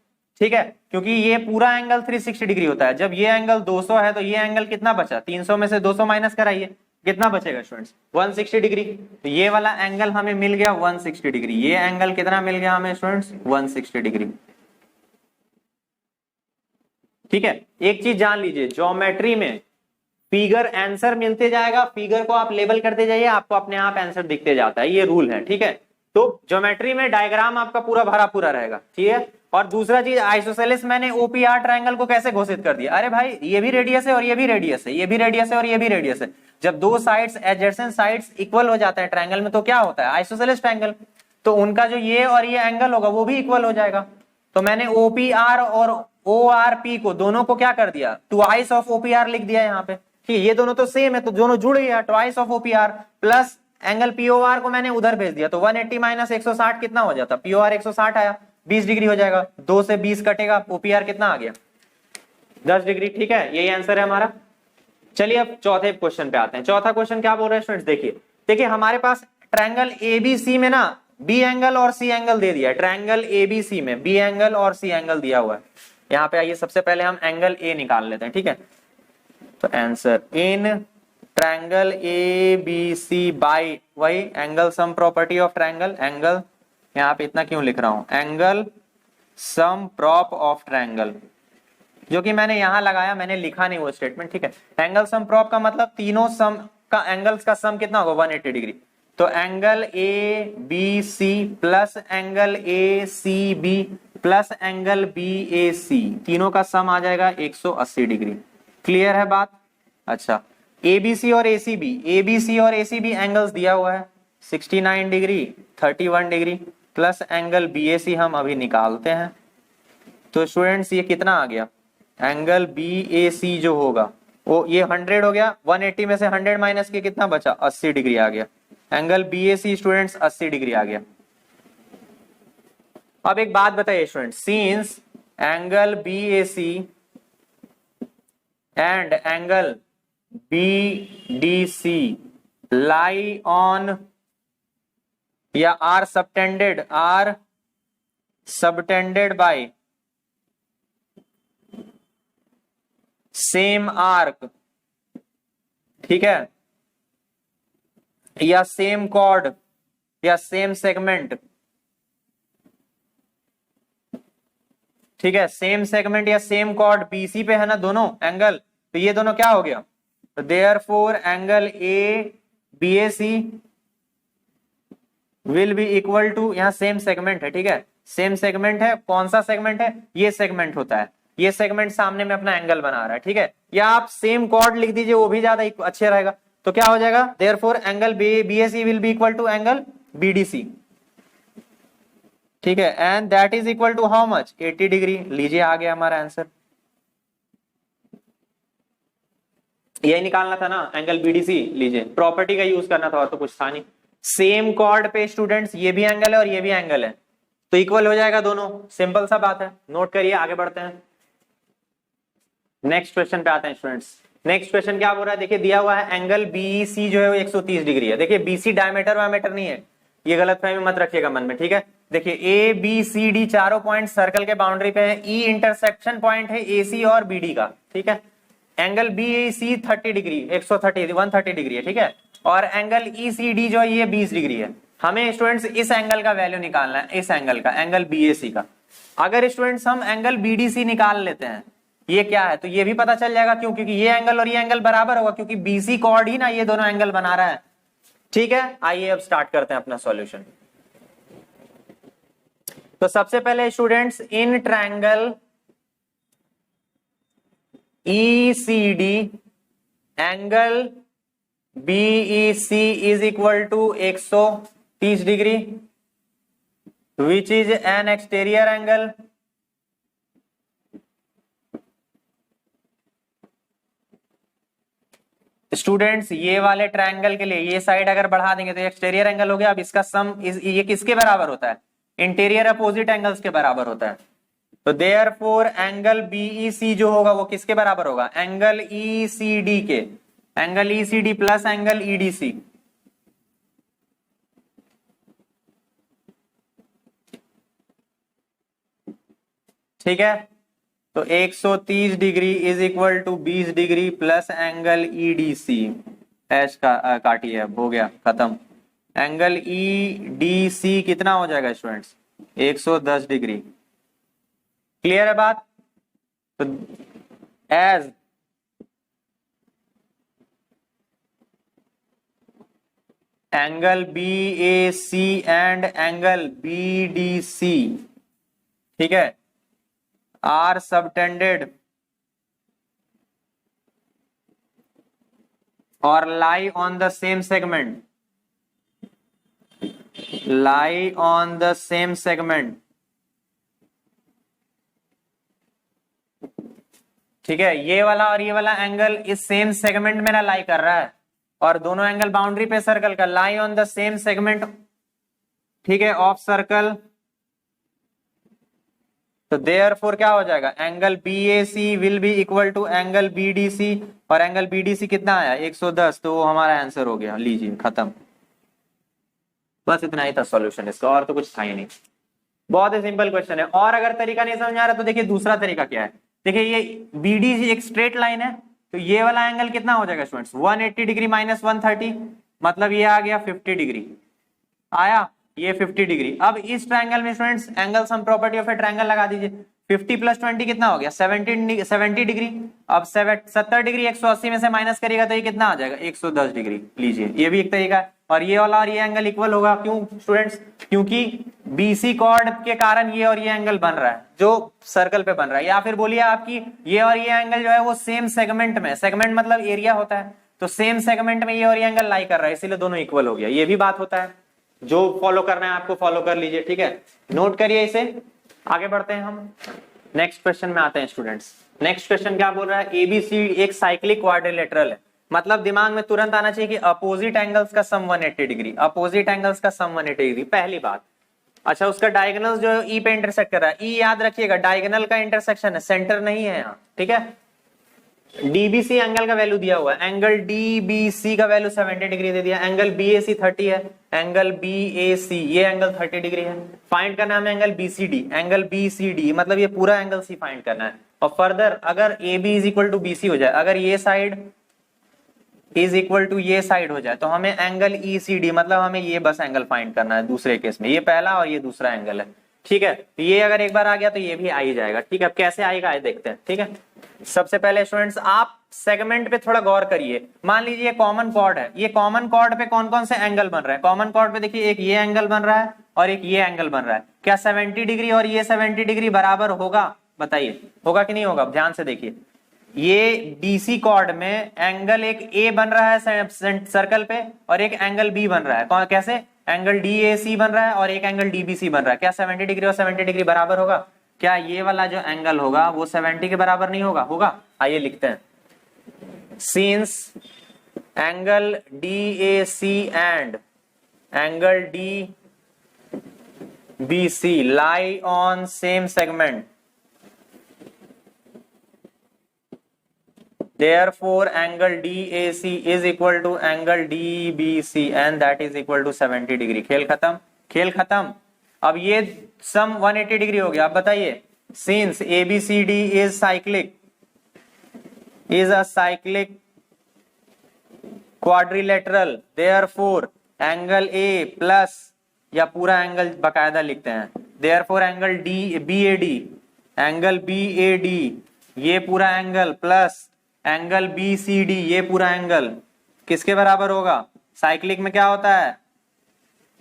ठीक है, क्योंकि ये पूरा एंगल 360 डिग्री होता है, जब ये एंगल 200 है तो ये एंगल कितना बचा, 300 में से 200 माइनस कराइए, कितना बचेगा स्टूडेंट्स 160 डिग्री, तो ये वाला एंगल हमें मिल गया 160 डिग्री, ये एंगल कितना मिल गया हमें स्टूडेंट्स 160 डिग्री, ठीक है, एक चीज जान लीजिए, ज्योमेट्री में फिगर आंसर मिलते जाएगा, फिगर को आप लेबल करते जाइए, आपको अपने आप आंसर दिखते जाता है, ये रूल है। ठीक है, तो ज्योमेट्री में डायग्राम आपका पूरा भरा पूरा रहेगा। ठीक है, और दूसरा चीज आइसोसेलेस मैंने ओपीआर ट्रायंगल को कैसे घोषित कर दिया, अरे भाई ये भी रेडियस है और ये भी रेडियस है, ये भी रेडियस है और ये भी रेडियस है। जब दो साइड्स एडजेसेंट साइड्स इक्वल हो जाते हैं ट्रायंगल में तो क्या होता है, आइसोसेलेस ट्रायंगल, तो उनका जो ये और ये एंगल होगा वो भी इक्वल हो जाएगा। तो मैंने ओपीआर और ओआरपी को दोनों को क्या कर दिया, ट्वाइस ऑफ ओपीआर लिख दिया यहाँ पे। ठीक है, ये दोनों तो सेम है तो दोनों जुड़ गया, twice of OPR plus angle POR को मैंने उधर भेज दिया, तो 180 माइनस 160 कितना हो जाता, पीओआर 160 आया, 20 डिग्री हो जाएगा, 2 से 20 कटेगा, ओपीआर कितना आ गया, 10 डिग्री। ठीक है, यही आंसर है हमारा। चलिए अब चौथे क्वेश्चन पे आते हैं। चौथा क्वेश्चन क्या बोल रहे हैं स्टूडेंट्स, देखिए देखिए हमारे पास ट्रायंगल एबीसी में ना बी एंगल और सी एंगल दे दिया है। ट्रायंगल एबीसी में बी एंगल और सी एंगल दिया हुआ है। यहाँ पे आइए सबसे पहले हम एंगल ए निकाल लेते हैं। ठीक है, तो answer in triangle A B C by वही angle sum property of triangle, angle यहाँ पे इतना क्यों लिख रहा हूं, angle sum prop of triangle, जो कि मैंने यहां लगाया, मैंने लिखा नहीं वो स्टेटमेंट। ठीक है, एंगल सम प्रॉप का मतलब तीनों सम का एंगल्स का सम कितना होगा, 180 डिग्री। तो angle A B C plus angle A C B plus angle B A C, तीनों का सम आ जाएगा 180 डिग्री। क्लियर है बात? अच्छा, एबीसी और एसीबी, एबीसी और एसीबी एंगल्स दिया हुआ है 69 degree 31 degree plus angle BAC हम अभी निकालते हैं। तो स्टूडेंट्स ये कितना आ गया, एंगल बीएसी जो होगा वो ये 100 हो गया, 180 में से 100 माइनस के कितना बचा, 80 डिग्री आ गया। एंगल बीएसी स्टूडेंट्स 80 डिग्री आ गया। अब एक बात बताइए students, since angle BAC and angle BDC lie on या are subtended by same arc, ठीक है, या सेम कॉर्ड या सेम सेगमेंट। ठीक है, सेम सेगमेंट या सेम कॉर्ड बीसी पे है ना दोनों एंगल, तो ये दोनों क्या हो गया, तो therefore angle A BAC will be equal to, यहां सेम सेगमेंट है। ठीक है, सेम सेगमेंट है, कौन सा सेगमेंट है, ये सेगमेंट होता है, ये सेगमेंट सामने में अपना एंगल बना रहा है। ठीक है, या आप सेम कॉर्ड लिख दीजिए वो भी ज्यादा अच्छे रहेगा। तो क्या हो जाएगा, therefore angle BAC will be equal to angle BDC. ठीक है, and that is equal to how much, 80 degree. लीजिए आ गया हमारा आंसर, यही निकालना था ना, एंगल बीडीसी। लीजिए प्रॉपर्टी का यूज करना था, तो कुछ था नहीं। सेम कॉर्ड पे स्टूडेंट्स ये भी एंगल है और ये भी एंगल है, तो इक्वल हो जाएगा दोनों, सिंपल सा बात है। नोट करिए, आगे बढ़ते हैं, नेक्स्ट क्वेश्चन पे आते हैं स्टूडेंट्स। नेक्स्ट क्वेश्चन क्या बोल रहा है, देखिए दिया हुआ है एंगल बीसी जो है वो 130 डिग्री है। देखिए बीसी डायमीटर वायमीटर नहीं है, ये गलतफहमी मत रखिएगा मन में। ठीक है, देखिए ए बी सी डी चारों पॉइंट सर्कल के बाउंड्री पे है, ई इंटरसेक्शन पॉइंट है एसी और बीडी का। ठीक है, angle B C 30 degree 130 degree है। ठीक है, और एंगल ई सी डी जो है ये 20 डिग्री है। हमें स्टूडेंट्स इस एंगल का वैल्यू निकालना है, इस एंगल का, एंगल बीएसी का। अगर स्टूडेंट्स हम एंगल बीडीसी निकाल लेते हैं, ये क्या है, तो ये भी पता चल जाएगा, क्यों, क्योंकि ये एंगल और ये एंगल बराबर होगा, क्योंकि बीसी कॉर्ड ही ना ये दोनों एंगल बना रहा है। ठीक है, आइए अब स्टार्ट करते हैं अपना सॉल्यूशन। तो सबसे पहले students, in triangle ECD angle BEC is equal to 130 degree which is an exterior angle students. ये वाले ट्रायंगल के लिए ये साइड अगर बढ़ा देंगे तो एक्सटीरियर एंगल हो गया। अब इसका सम ये किसके बराबर होता है, इंटीरियर अपोजिट एंगल्स के बराबर होता है। तो देयरफॉर एंगल बीईसी जो होगा वो किसके बराबर होगा, एंगल ईसीडी के, angle ECD plus angle EDC. ठीक है, तो 130 degree is equal to 20 degree plus angle EDC. ऐश का काटिए, अब हो गया खत्म। एंगल ईडीसी कितना हो जाएगा स्टूडेंट्स, 110 डिग्री। क्लियर है बात? तो as angle B A C and angle B D C, ठीक है, आर सबटेंडेड और lie on the same segment, lie on the same segment, ठीक है, ये वाला और ये वाला एंगल इस सेम सेगमेंट में ना लाई कर रहा है, और दोनों एंगल बाउंड्री पे सर्कल का lie on the same segment, ठीक है, ऑफ सर्कल, तो देयरफॉर क्या हो जाएगा, angle B A C will be equal to angle B D C, और एंगल बी डी सी कितना आया 110, तो वो हमारा आंसर हो गया, लीजिए खत्म। बस इतना ही था सॉल्यूशन इसका, और तो कुछ था ही नहीं, बहुत ही सिंपल क्वेश्चन है। और अगर तरीका नहीं समझ आ रहा तो देखिए दूसरा तरीका क्या है, देखिए ये बी डी सी एक स्ट्रेट लाइन है, तो ये वाला एंगल कितना हो जाएगा स्टूडेंट्स 180 डिग्री माइनस 130, मतलब ये आ गया 50 डिग्री, आया ये 50 डिग्री। अब इस ट्रायंगल में students angle sum property of a triangle लगा दीजिए, 50 प्लस 20 कितना हो गया 70 डिग्री। अब 70 डिग्री 180 में से माइनस करिएगा तो ये कितना आ जाएगा 110 डिग्री, लीजिए ये भी एक तरीका है। और ये वाला और ये एंगल इक्वल होगा, क्यों स्टूडेंट्स, क्योंकि बीसी कॉर्ड के कारण ये और ये एंगल बन रहा है जो सर्कल पे बन रहा है, या फिर बोलिए आपकी ये और ये एंगल जो है वो सेम सेगमेंट में, सेगमेंट मतलब एरिया होता है, तो सेम सेगमेंट में ये और ये एंगल लाई कर रहा है, इसीलिए दोनों इक्वल हो गया, ये भी बात होता है। जो फॉलो करना है आपको फॉलो कर लीजिए, ठीक है, नोट करिए इसे। आगे बढ़ते हैं हम, नेक्स्ट क्वेश्चन में आते हैं स्टूडेंट्स। नेक्स्ट क्वेश्चन क्या बोल रहा है, एबीसी एक साइक्लिक क्वाड्रिलेटरल है, मतलब दिमाग में तुरंत आना चाहिए कि अपोजिट एंगल्स का सम 180 डिग्री, अपोजिट एंगल्स का सम 180 डिग्री, पहली बात। अच्छा, उसका डायगोनल जो ई पे इंटरसेक्ट कर रहा है, ई याद रखिएगा डायगोनल का इंटरसेक्शन है, सेंटर नहीं है यहाँ, ठीक है। डीबीसी एंगल का वैल्यू दिया हुआ है, एंगल डीबीसी का वैल्यू 70 डिग्री दे दिया, एंगल बीएसी 30 है, एंगल बीएसी ये एंगल 30 डिग्री है। फाइंड करना है एंगल बीसीडी, एंगल बीसीडी मतलब ये पूरा एंगल सी फाइंड करना है। और फर्दर अगर A B is equal to BC हो जाए, अगर ये साइड इज इक्वल टू ये साइड हो जाए, तो हमें एंगल ईसीडी मतलब हमें ये बस एंगल फाइंड करना है दूसरे केस में, ये पहला और ये दूसरा एंगल है, ठीक है। तो ये अगर एक बार आ गया तो ये भी आ ही जाएगा, ठीक है। अब कैसे आएगा आए देखते हैं, ठीक है। सबसे पहले स्टूडेंट्स आप सेगमेंट पे थोड़ा गौर करिए, मान लीजिए कॉमन कॉर्ड है, ये कॉमन कॉर्ड पे कौन कौन से एंगल बन रहा है, कॉमन कॉर्ड पे देखिए एक ये एंगल बन रहा है और एक ये एंगल बन रहा है, क्या 70 डिग्री और ये 70 डिग्री बराबर होगा, बताइए होगा कि नहीं होगा, ध्यान से देखिए। ये बीसी कॉर्ड में एंगल एक ए बन रहा है सर्कल पे और एक एंगल बी बन रहा है, कौन कैसे, एंगल डी ए सी बन रहा है और एक एंगल डीबीसी बन रहा है, क्या 70 डिग्री और 70 डिग्री बराबर होगा, क्या ये वाला जो एंगल होगा वो 70 के बराबर नहीं होगा, होगा। आइए लिखते हैं, since angle D A C and angle D B C lie on same segment, therefore angle DAC is equal to angle DBC and that is equal to 70 degree. खेल खत्म, खेल खत्म। अब ये सम 180 डिग्री हो गया। अब बताइए, since ABCD is cyclic, is a cyclic quadrilateral, therefore angle A plus या पूरा एंगल बकायदा लिखते हैं, therefore angle BAD, angle BAD ये पूरा एंगल प्लस एंगल BCD ये पूरा एंगल किसके बराबर होगा, साइक्लिक में क्या होता है,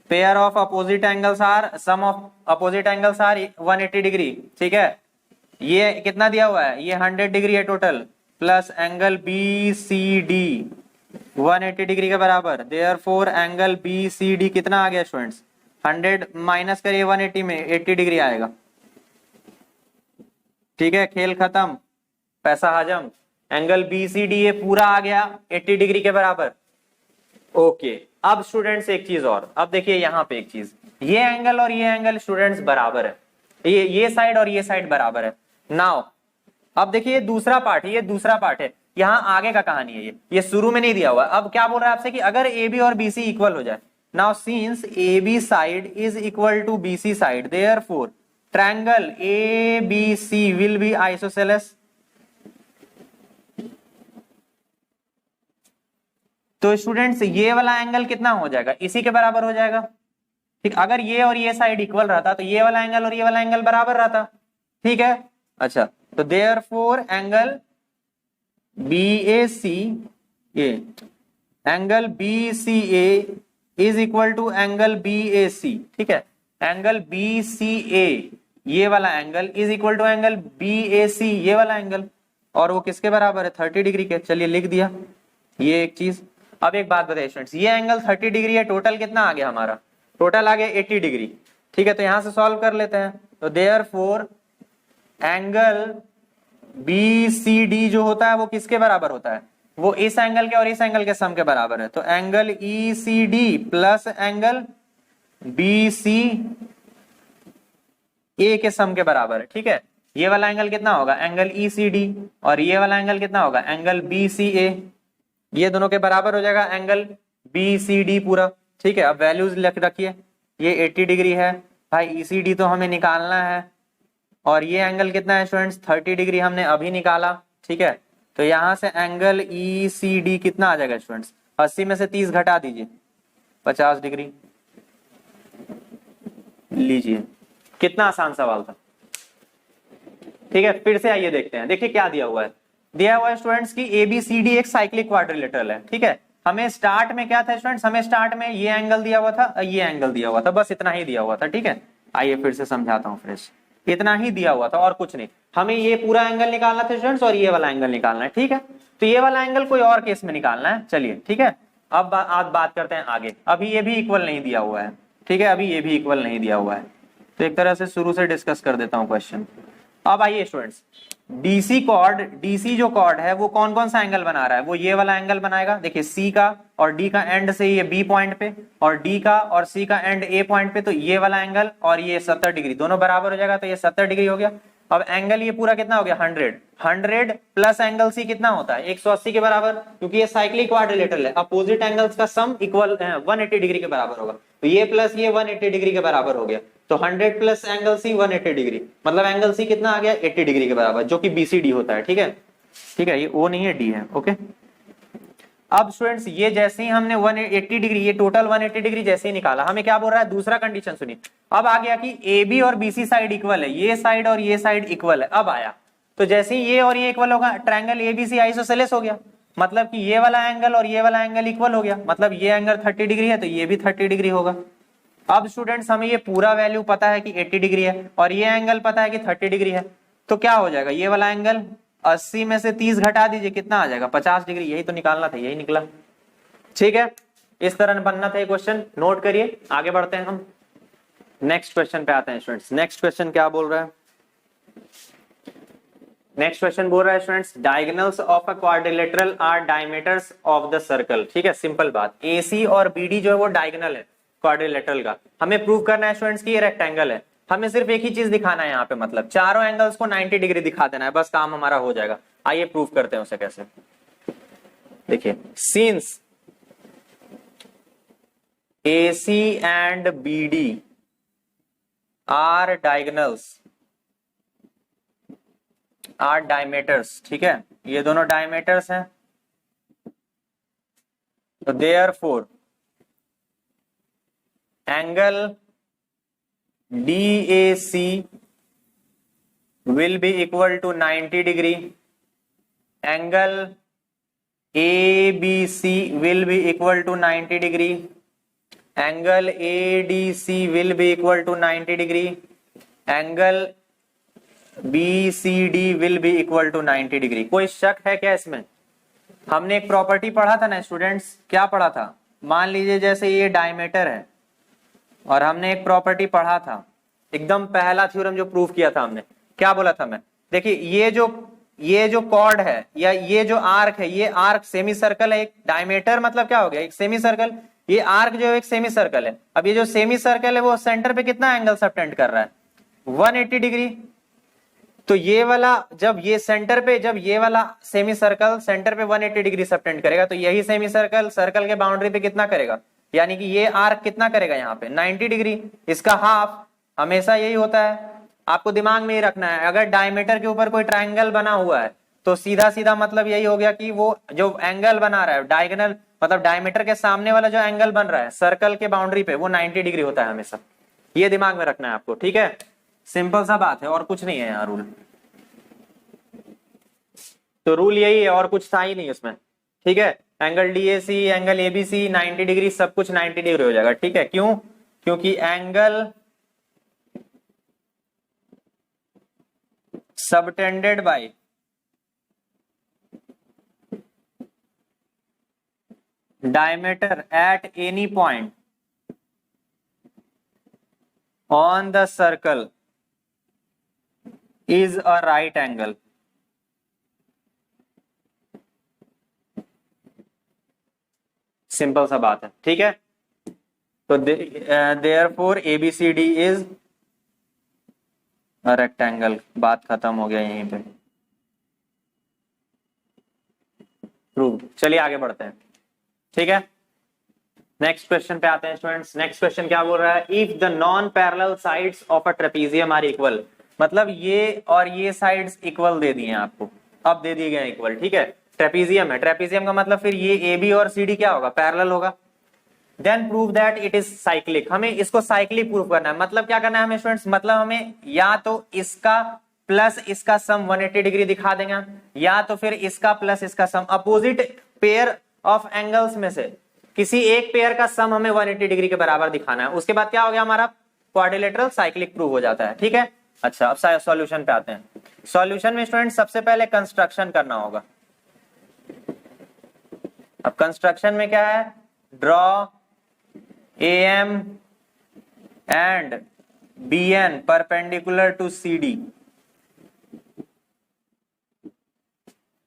pair of opposite angles are sum of opposite angles are 180 degree, ठीक है। ये कितना दिया हुआ है, ये 100 डिग्री है total, plus angle BCD 180 degree के बराबर, देयरफॉर एंगल BCD कितना आ गया स्टूडेंट्स 100 माइनस करिए 180 में 80 डिग्री आएगा, ठीक है। खेल खत्म, पैसा हजम। एंगल BCD ये पूरा आ गया 80 डिग्री के बराबर, ओके। अब स्टूडेंट्स एक चीज और, अब देखिए यहाँ पे एक चीज, ये एंगल और ये एंगल स्टूडेंट्स बराबर है, ये साइड और ये साइड बराबर है। नाउ अब देखिए दूसरा पार्ट, ये दूसरा पार्ट है, यहाँ आगे का कहानी है, ये शुरू में नहीं दिया हुआ। अब क्या बोल रहा है आपसे कि अगर AB और BC इक्वल हो जाए, now since AB side is equal to BC side, therefore triangle ABC will be isosceles. तो स्टूडेंट्स ये वाला एंगल कितना हो जाएगा, इसी के बराबर हो जाएगा, ठीक। अगर ये और ये साइड इक्वल रहता तो ये वाला एंगल और ये वाला एंगल बराबर रहता, ठीक है। अच्छा, तो therefore angle B A C A, angle B C A is equal to angle B A C, ठीक है। एंगल बी सी ए ये वाला angle is equal to angle B A C ये वाला एंगल, और वो किसके बराबर है? 30 डिग्री के। चलिए लिख दिया ये एक चीज। अब एक बात बताइए स्टूडेंट्स, ये एंगल 30 डिग्री है, टोटल कितना आ गया हमारा? टोटल आ गया 80 डिग्री, ठीक है। तो यहां से सॉल्व कर लेते हैं। तो therefore angle B C D जो होता है वो किसके बराबर होता है? वो इस एंगल के और इस एंगल के सम के बराबर है। तो angle E C D plus angle B C A के सम के बराबर है, ठीक है। ये वाला एंगल कितना होगा? एंगल ई सी डी, और ये वाला एंगल कितना होगा? Angle B C A. ये दोनों के बराबर हो जाएगा एंगल बी सी डी पूरा, ठीक है। अब वैल्यूज लिख रखिए, ये 80 डिग्री है भाई, ई सी डी तो हमें निकालना है, और ये एंगल कितना है स्टूडेंट्स? 30 डिग्री हमने अभी निकाला, ठीक है। तो यहां से एंगल ई सी डी कितना आ जाएगा स्टूडेंट्स? 80 में से 30 घटा दीजिए, 50 डिग्री। लीजिए, कितना आसान सवाल था, ठीक है। फिर से आइए देखते हैं, देखिए क्या दिया हुआ है। दिया हुआ है स्टूडेंट्स की ए बी सी डी एक साइक्लिक क्वाड्रिलेटरल है, ठीक है। हमें स्टार्ट में क्या था स्टूडेंट्स? हमें स्टार्ट में ये एंगल दिया हुआ था, ये एंगल दिया हुआ था, बस इतना ही दिया हुआ था, ठीक है। आइए फिर से समझाता हूँ फ्रेश, इतना ही दिया हुआ था और कुछ नहीं। हमें ये पूरा एंगल निकालना था स्टूडेंट्स, और ये वाला एंगल निकालना है, ठीक है। तो ये वाला एंगल कोई और केस में निकालना है, चलिए ठीक है। अब आज बात करते हैं आगे। अभी ये भी इक्वल नहीं दिया हुआ है, ठीक है, अभी ये भी इक्वल नहीं दिया हुआ है। तो एक तरह से शुरू से डिस्कस कर देता हूँ क्वेश्चन। अब आइए स्टूडेंट्स, डीसी कॉर्ड, डीसी जो कॉर्ड है वो कौन कौन सा एंगल बना रहा है? वो ये वाला एंगल बनाएगा, देखिए सी का और डी का एंड से ये बी पॉइंट पे, और डी का और सी का एंड ए पॉइंट पे, तो ये वाला एंगल और ये 70 डिग्री दोनों बराबर हो जाएगा, तो ये 70 डिग्री हो गया। अब एंगल ये पूरा कितना हो गया? 100 प्लस एंगल सी कितना होता है? 180 के बराबर, क्योंकि ये साइक्लिक क्वाड्रिलेटरल है। अपोजिट एंगल्स का सम इक्वल 180 डिग्री के बराबर होगा, तो ये प्लस ये 180 डिग्री के बराबर हो गया। तो 100 प्लस एंगल सी 180 डिग्री, मतलब एंगल सी कितना आ गया? 80 डिग्री के बराबर, जो कि बीसीडी होता है, ठीक है। ठीक है, ये ओ नहीं है, डी है, ओके। अब स्टूडेंट्स ये जैसे ही हमने 180 डिग्री, ये टोटल 180 डिग्री जैसे ही निकाला, हमें क्या बोल रहा है? दूसरा कंडीशन सुनिए। अब आ गया कि ए बी और बीसी साइड इक्वल है, ये साइड और ये साइड इक्वल है। अब आया, तो जैसे ही ये और ये इक्वल होगा, ट्रायंगल एबीसी आइसोसेलेस हो गया, मतलब कि ये वाला एंगल और ये वाला एंगल इक्वल हो गया, मतलब ये एंगल 30 डिग्री है तो ये भी 30 डिग्री होगा। अब स्टूडेंट्स हमें ये पूरा वैल्यू पता है कि 80 डिग्री है, और ये एंगल पता है कि 30 डिग्री है, तो क्या हो जाएगा? ये वाला एंगल 80 में से 30 घटा दीजिए, कितना आ जाएगा? 50 डिग्री। यही तो निकालना था, यही निकला, ठीक है। इस तरह बनना था ये क्वेश्चन, नोट करिए। आगे बढ़ते हैं हम, नेक्स्ट क्वेश्चन पे आते हैं स्टूडेंट्स। नेक्स्ट क्वेश्चन क्या बोल रहा है? नेक्स्ट क्वेश्चन बोल रहा है students, diagonals of a quadrilateral are diameters of the circle. ठीक है, सिंपल बात। एसी और बीडी जो है वो डायगोनल है क्वाड्रिलेटरल का। हमें प्रूव करना है स्टूडेंट्स की ये रेक्टेंगल है। हमें सिर्फ एक ही चीज दिखाना है यहाँ पे, मतलब चारों एंगल्स को 90 डिग्री दिखा देना है, बस काम हमारा हो जाएगा। आइए प्रूव करते हैं उसे कैसे। देखिए, since AC and BD are diagonals, are diameters, ठीक है, ये दोनों डायमीटर्स हैं, तो therefore angle DAC will be equal to 90 degree, angle ABC will be equal to 90 degree, angle ADC will be equal to 90 degree, angle BCD will be equal to 90 degree. कोई शक है क्या इसमें? हमने एक प्रॉपर्टी पढ़ा था ना स्टूडेंट्स, क्या पढ़ा था? मान लीजिए जैसे ये डायमीटर है और हमने एक प्रॉपर्टी पढ़ा था, एकदम पहला थ्योरम जो प्रूव किया था हमने, क्या बोला था मैं? देखिए ये जो कॉर्ड है या ये जो आर्क है, ये आर्क सेमी सर्कल है। एक डायमीटर मतलब क्या हो गया? एक सेमी सर्कल। ये आर्क जो है एक सेमी सर्कल है। अब ये जो सेमी सर्कल है वो सेंटर पे कितना एंगल सबटेंड कर रहा है? 180 डिग्री। तो ये वाला जब ये सेंटर पे, जब ये वाला सेमी सर्कल सेंटर पे 180 डिग्री सबटेंड करेगा, तो यही सेमी सर्कल सर्कल के बाउंड्री पे कितना करेगा? यानी कि ये आर्क कितना करेगा यहाँ पे? 90 डिग्री। इसका हाफ हमेशा यही होता है, आपको दिमाग में ही रखना है। अगर डायमीटर के ऊपर कोई ट्रायंगल बना हुआ है तो सीधा सीधा मतलब यही हो गया कि वो जो एंगल बना रहा है डायगोनल, मतलब डायमीटर के सामने वाला जो एंगल बन रहा है सर्कल के बाउंड्री पे, वो 90 डिग्री होता है हमेशा। ये दिमाग में रखना है आपको, ठीक है। सिंपल सा बात है और कुछ नहीं है यहाँ रूल। तो रूल यही है, और कुछ था ही नहीं उसमें। ठीक है, angle DAC, angle ABC 90 degree, सब कुछ 90 डिग्री हो जाएगा। ठीक है, क्यों? क्योंकि angle subtended bye diameter at any point on the circle is a right angle. Simple सा बात है। ठीक है, तो therefore ABCD is a rectangle। बात खत्म हो गया यहीं पे, प्रूव। चलिए आगे बढ़ते हैं। ठीक है, नेक्स्ट क्वेश्चन पे आते हैं स्टूडेंट्स। नेक्स्ट क्वेश्चन क्या बोल रहा है? If the non parallel sides of a trapezium are equal, मतलब ये और ये साइड्स इक्वल दे दिए हैं आपको, अब दे दिए गए इक्वल। ठीक है, ट्रेपीजियम है, ट्रेपीजियम का मतलब फिर ये ए बी और सी डी क्या होगा? पैरेलल होगा। Then prove that it is cyclic. हमें इसको साइक्लिक प्रूव करना है। मतलब क्या करना है हमें स्टूडेंट्स? मतलब हमें या तो इसका प्लस इसका सम 180 डिग्री दिखा देंगे, या तो फिर इसका प्लस इसका सम, अपोजिट पेयर ऑफ एंगल्स में से किसी एक पेयर का सम हमें 180 डिग्री के बराबर दिखाना है। उसके बाद क्या हो गया हमारा? क्वाड्रिलेटरल साइक्लिक प्रूव हो जाता है। ठीक है, अच्छा अब सॉल्यूशन पे आते हैं। सॉल्यूशन में स्टूडेंट सबसे पहले कंस्ट्रक्शन करना होगा। अब कंस्ट्रक्शन में क्या है? Draw AM and BN perpendicular to CD।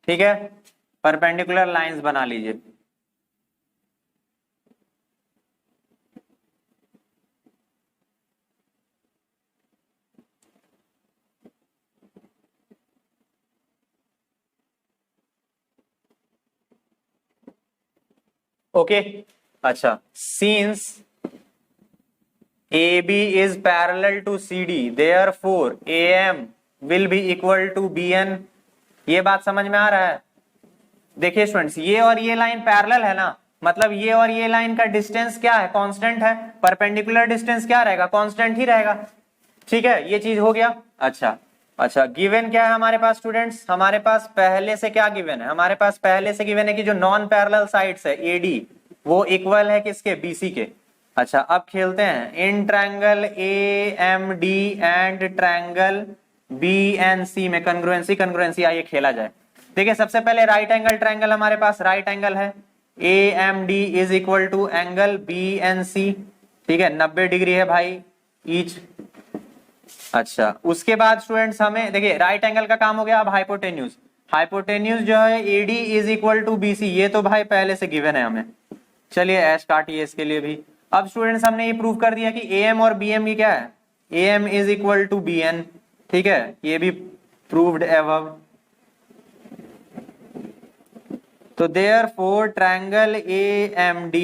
ठीक है, परपेंडिकुलर लाइंस बना लीजिए। ओके, अच्छा, since AB is parallel to CD, therefore AM will be equal to BN। ये बात समझ में आ रहा है? देखिए स्टूडेंट्स, ये और ये लाइन पैरेलल है ना, मतलब ये और ये लाइन का डिस्टेंस क्या है? कांस्टेंट है। परपेंडिकुलर डिस्टेंस क्या रहेगा? कांस्टेंट ही रहेगा। ठीक है, ये चीज हो गया। अच्छा, गिवन क्या है हमारे पास स्टूडेंट्स? हमारे पास पहले से क्या गिवन है? हमारे पास पहले से गिवन है कि जो नॉन पैरेलल साइड्स है AD वो इक्वल है किसके? BC के। अच्छा, अब खेलते हैं in triangle AMD and triangle BNC में कंग्रुएंसी आइए खेला जाए। देखिए सबसे पहले राइट एंगल ट्रायंगल हमारे पास राइट एंगल है, AMD is equal to angle BNC। ठीक है, 90 डिग्री है भाई ईच। अच्छा, उसके बाद स्टूडेंट्स हमें देखिए राइट एंगल का काम हो गया। अब हाइपोटेन्यूज जो है AD is equal to BC, ये तो भाई पहले से गिवन है हमें। चलिए ऐश काटिए इसके लिए भी। अब स्टूडेंट्स हमने ये प्रूव कर दिया कि AM और BM की क्या है? AM is equal to BN। ठीक है, ये भी प्रूव्ड एबव। तो therefore triangle AMD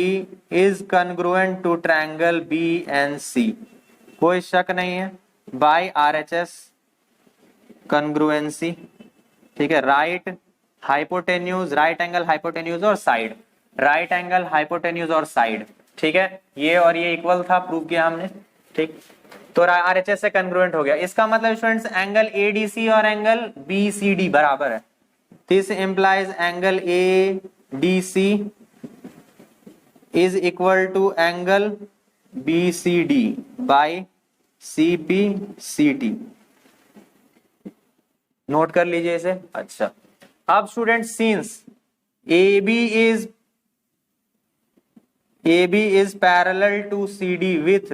is congruent to triangle BNC। कोई शक नहीं है, बाय RHS congruency। ठीक है, right hypotenuse, right angle hypotenuse और साइड, राइट एंगल हाइपोटेन्यूज और साइड। ठीक है, ये और ये इक्वल था, प्रूव किया हमने। ठीक, तो RHS से कन्ग्रुएंट हो गया। इसका मतलब स्टूडेंट्स एंगल ADC और एंगल BCD बराबर है। This implies angle ADC is equal to angle BCD by CPCT। Note कर लीजिए इसे। अच्छा, अब student since AB is parallel to CD with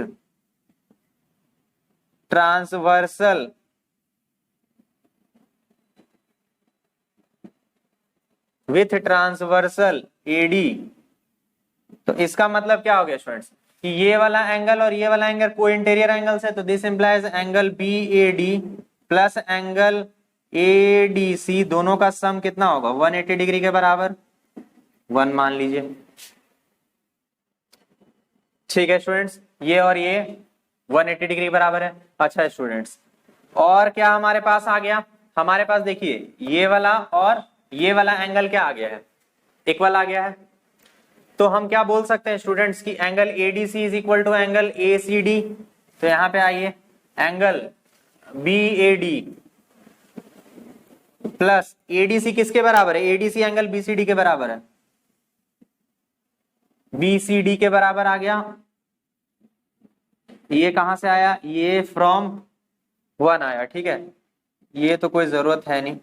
transversal AD, तो इसका मतलब क्या हो गया स्टूडेंट्स कि ये वाला एंगल और ये वाला एंगल को इंटीरियर एंगल्स है। तो this implies angle BAD plus angle ADC दोनों का सम कितना होगा? 180 डिग्री के बराबर, 1 मान लीजिए। ठीक है स्टूडेंट्स, ये और ये 180 डिग्री बराबर है। अच्छा स्टूडेंट्स, और क्या हमारे पास आ गया? हमारे पास देखिए ये वाला और ये वाला एंगल क्या आ गया है? इक्वल आ गया है। तो हम क्या बोल सकते हैं स्टूडेंट्स की angle ADC is equal to angle ACD। तो यहां पे आइए, एंगल BAD प्लस एडीसी किसके बराबर है, एडीसी एंगल बीसीडी के बराबर है, बीसीडी के बराबर आ गया। ये कहां से आया, ये फ्रॉम 1 आया, ठीक है, ये तो कोई जरूरत है नहीं,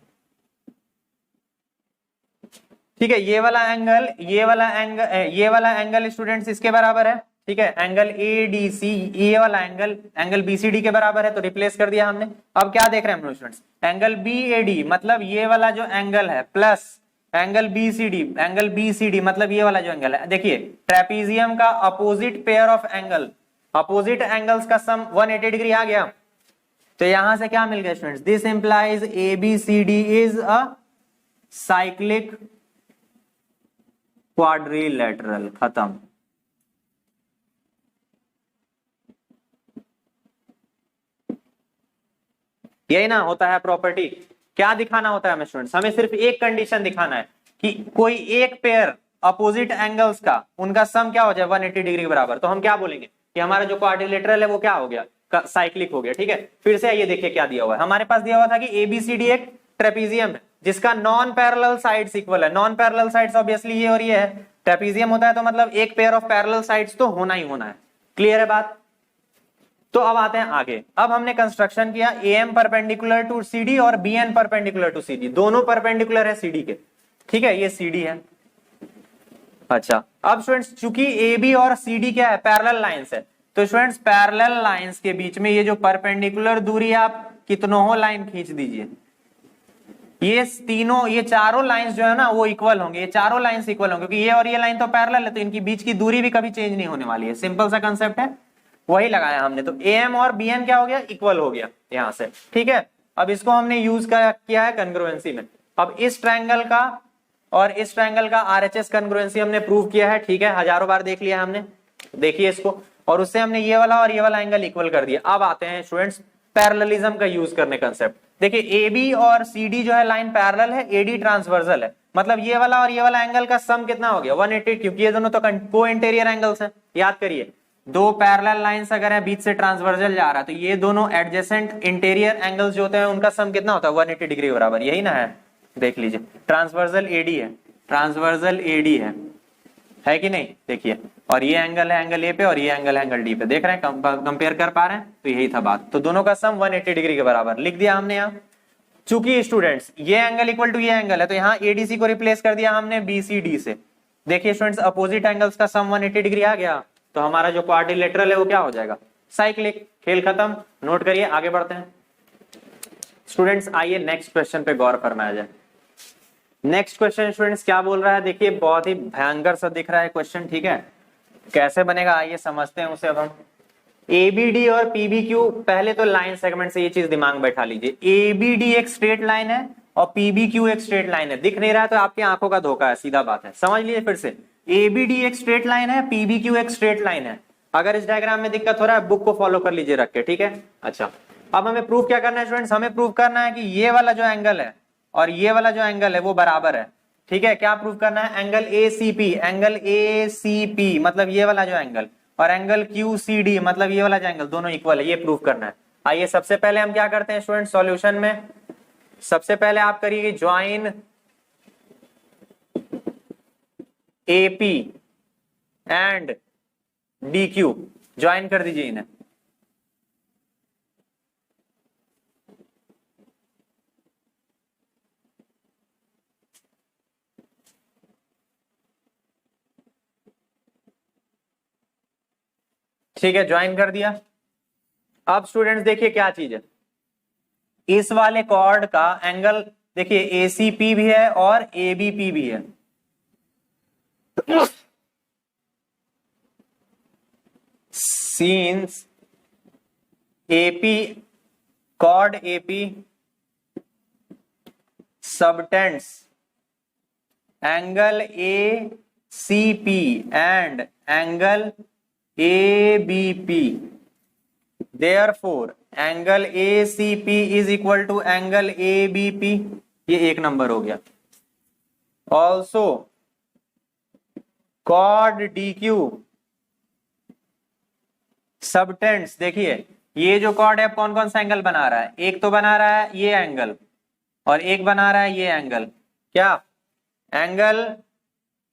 ठीक है। ये वाला एंगल, ये वाला एंगल स्टूडेंट्स इसके बराबर है, ठीक है, एंगल एडीसी, ये वाला एंगल बीसीडी के बराबर है, तो रिप्लेस कर दिया हमने। अब क्या देख रहे हैं हम लोग स्टूडेंट्स, एंगल बीएडी मतलब ये वाला जो एंगल है, प्लस एंगल बीसीडी मतलब ये वाला जो एंगल है। देखिए ट्रेपीजियम का opposite pair of angle, opposite angles का सम 180 डिग्री आ गया, तो यहां से क्या मिल गया students, this implies ABCD is a cyclic quadrilateral, खत्म। यही ना होता है प्रॉपर्टी। क्या दिखाना होता है हमें स्टूडेंट्स, हमें सिर्फ एक कंडीशन दिखाना है कि कोई एक पेयर अपोजिट एंगल्स का उनका सम क्या हो जाए 180 डिग्री के बराबर, तो हम क्या बोलेंगे कि हमारा जो क्वाड्रिलेटरल है वो क्या हो गया, साइक्लिक हो गया, ठीक है। फिर से आइए देखिए क्या दिया हुआ है, हमारे पास दिया हुआ था कि एबीसीडी एक ट्रेपीजियम है जिसका नॉन पैरेलल साइड्स इक्वल है। नॉन पैरेलल साइड्स ऑब्वियसली ये और ये है, ट्रेपीजियम होता है तो मतलब एक पेयर ऑफ पैरेलल साइड्स तो होना ही होना है, क्लियर है बात। तो अब आते हैं आगे, अब हमने कंस्ट्रक्शन किया एम परपेंडिकुलर टू सीडी और बीएन परपेंडिकुलर टू सीडी, दोनों परपेंडिकुलर है सीडी के, ठीक है, ये सीडी है। अच्छा अब स्टूडेंट्स चूंकि ए बी और सी डी क्या है, पैरेलल लाइंस है, तो स्टूडेंट्स पैरेलल लाइंस के बीच में ये जो परपेंडिकुलर दूरी है आप कितनों लाइन खींच दीजिए, ये तीनों, ये चारों लाइंस जो है ना वो इक्वल होंगे, ये चारों लाइंस इक्वल होंगे क्योंकि ये और ये लाइन तो पैरेलल है, तो इनकी बीच की दूरी भी कभी चेंज नहीं होने वाली है, सिंपल सा कंसेप्ट है, वही लगाया हमने। तो ए एम और बी एन क्या हो गया, इक्वल हो गया यहां से, ठीक है। अब इसको हमने यूज किया है कॉन्ग्रुएंसी में। अब इस ट्रायंगल का और इस ट्रायंगल का आरएचएस कॉन्ग्रुएंसी हमने प्रूव किया है, ठीक है, हजारों बार देख लिया हमने, देखिए इसको, और उससे हमने ये वाला और ये वाला एंगल इक्वल कर दिया। अब आते हैं स्टूडेंट्स पैरेललिज्म का यूज करने कंसेप्ट। देखिए एबी और सीडी जो है लाइन पैरेलल है, एडी ट्रांसवर्सल है, मतलब ये वाला और ये वाला एंगल का सम कितना हो गया 180, क्योंकि ये दोनों तो को इंटीरियर एंगल्स हैं, याद करिए दो पैरेलल लाइंस अगर है बीच से ट्रांसवर्सल जा रहा है तो ये दोनों एडजेसेंट इंटीरियर एंगल्स जो होते हैं उनका सम कितना होता है 180 डिग्री के बराबर, यही ना है, देख लीजिए ट्रांसवर्सल एडी है, ट्रांसवर्सल एडी है कि नहीं, देखिए, और ये एंगल है एंगल ए पे और ये एंगल है एंगल डी पे, देख रहे हैं, कंपेयर कर पा रहे हैं, तो यही था बात, तो दोनों का सम 180 डिग्री के बराबर लिख दिया हमने यहाँ। चूंकि स्टूडेंट्स ये एंगल इक्वल टू ये एंगल है तो यहाँ एडीसी को रिप्लेस कर दिया हमने बीसीडी से, देखिए स्टूडेंट्स अपोजिट एंगल्स का सम 180 डिग्री आ गया, तो हमारा जो क्वाड्रिलेटरल है वो क्या हो जाएगा, साइक्लिक, खेल खत्म, नोट करिए, आगे बढ़ते हैं स्टूडेंट्स। आइए नेक्स्ट क्वेश्चन पे गौर फरमाया जाए। नेक्स्ट क्वेश्चन स्टूडेंट्स क्या बोल रहा है, देखिए बहुत ही भयंकर सा दिख रहा है क्वेश्चन, ठीक है, कैसे बनेगा आइए समझते हैं उसे। अब हम एबीडी और पीबीक्यू, पहले तो लाइन सेगमेंट से ये चीज दिमाग में बैठा लीजिए, एबीडी एक स्ट्रेट लाइन है और पीबीक्यू एक स्ट्रेट लाइन है, दिख नहीं रहा है तो आपकी आंखों का धोखा है, सीधा बात है, समझ लीजिए फिर से, एबीडी एक स्ट्रेट लाइन है, पीबीक्यू एक स्ट्रेट लाइन है। अगर इस डायग्राम में दिक्कत हो रहा है बुक को फॉलो कर लीजिए रख के, ठीक है। अच्छा अब हमें प्रूव क्या करना है स्टूडेंट्स, हमें प्रूव करना है कि ये वाला जो एंगल है और ये वाला जो एंगल है वो बराबर है, ठीक है। क्या प्रूव करना है, एंगल ए सी पी मतलब ये वाला जो एंगल और एंगल क्यू सी डी मतलब ये वाला जो एंगल दोनों इक्वल है, ये प्रूव करना है। आइए सबसे पहले हम क्या करते हैं स्टूडेंट सॉल्यूशन में, सबसे पहले आप करिए join AP and D Q, join कर दीजिए इन्हें, ठीक है, ज्वाइन कर दिया। अब स्टूडेंट्स देखिए क्या चीज है, इस वाले कॉर्ड का एंगल देखिए एसीपी भी है और एबीपी भी है, since AP chord AP subtends angle A C P and angle ABP, therefore angle ACP is equal to angle ABP, ये एक नंबर हो गया। ऑल्सो कॉर्ड DQ सबटेंड्स, देखिए ये जो कॉर्ड है कौन कौन सा एंगल बना रहा है, एक तो बना रहा है ये एंगल और एक बना रहा है ये एंगल, क्या, एंगल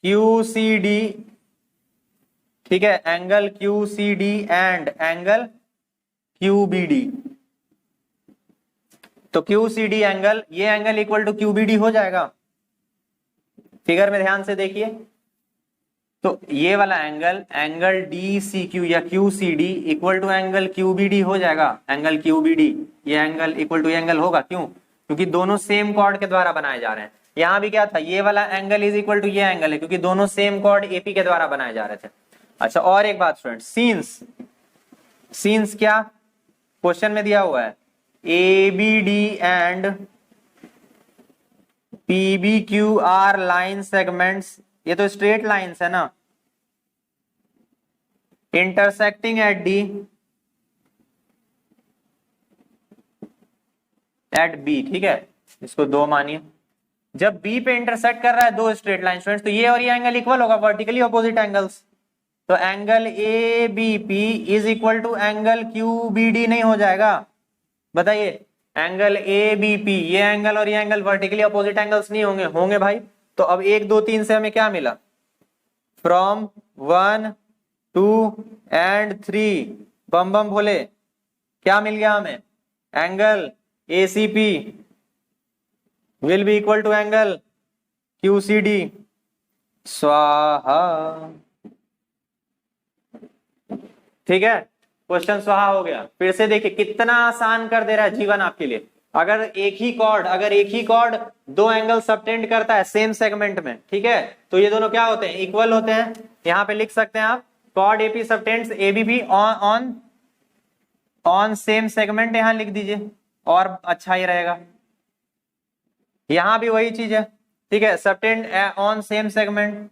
QCD, ठीक है, angle QCD and angle QBD। तो QCD एंगल, ये एंगल इक्वल टू QBD हो जाएगा। फिगर में ध्यान से देखिए, तो ये वाला एंगल, एंगल DCQ या QCD equal to angle QBD हो जाएगा। एंगल QBD, ये एंगल इक्वल टू ये एंगल होगा, क्यों, क्योंकि दोनों सेम कॉर्ड के द्वारा बनाए जा रहे हैं। यहां भी क्या था, ये वाला एंगल इज इक्वल टू ये एंगल है, क्योंकि दोनों सेम कॉर्ड AP के द्वारा बनाए जा रहे थे। अच्छा, और एक बात स्टूडेंट, सीन्स, सीन्स क्या क्वेश्चन में दिया हुआ है, ABD and PBQR line segments, ये तो स्ट्रेट लाइंस है ना, इंटरसेक्टिंग एट B, ठीक है, इसको 2 मानिए। जब B पे इंटरसेक्ट कर रहा है दो स्ट्रेट लाइन स्टूडेंट्स, तो ये और ये एंगल इक्वल होगा, वर्टिकली अपोजिट एंगल्स। तो angle ABP is equal to angle QBD नहीं हो जाएगा, बताइए। एंगल ABP, ये एंगल और ये एंगल वर्टिकली अपोजिट एंगल्स नहीं होंगे, होंगे भाई। तो अब 1 2 3 से हमें क्या मिला, फ्रॉम 1 2 एंड 3, बम बम भोले, क्या मिल गया हमें, angle ACP will be equal to angle QCD। स्वाहा, ठीक है, क्वेश्चन स्वाहा हो गया। फिर से देखिए कितना आसान कर दे रहा है जीवन आपके लिए। अगर एक ही कॉर्ड दो एंगल सबटेंड करता है सेम सेगमेंट में, ठीक है, तो ये दोनों क्या होते हैं, इक्वल होते हैं। यहां पे लिख सकते हैं आप, chord AP subtends ABP on same segment, यहां लिख दीजिए और अच्छा ही रहेगा। यहां भी वही चीज है, ठीक है, subtend on same segment,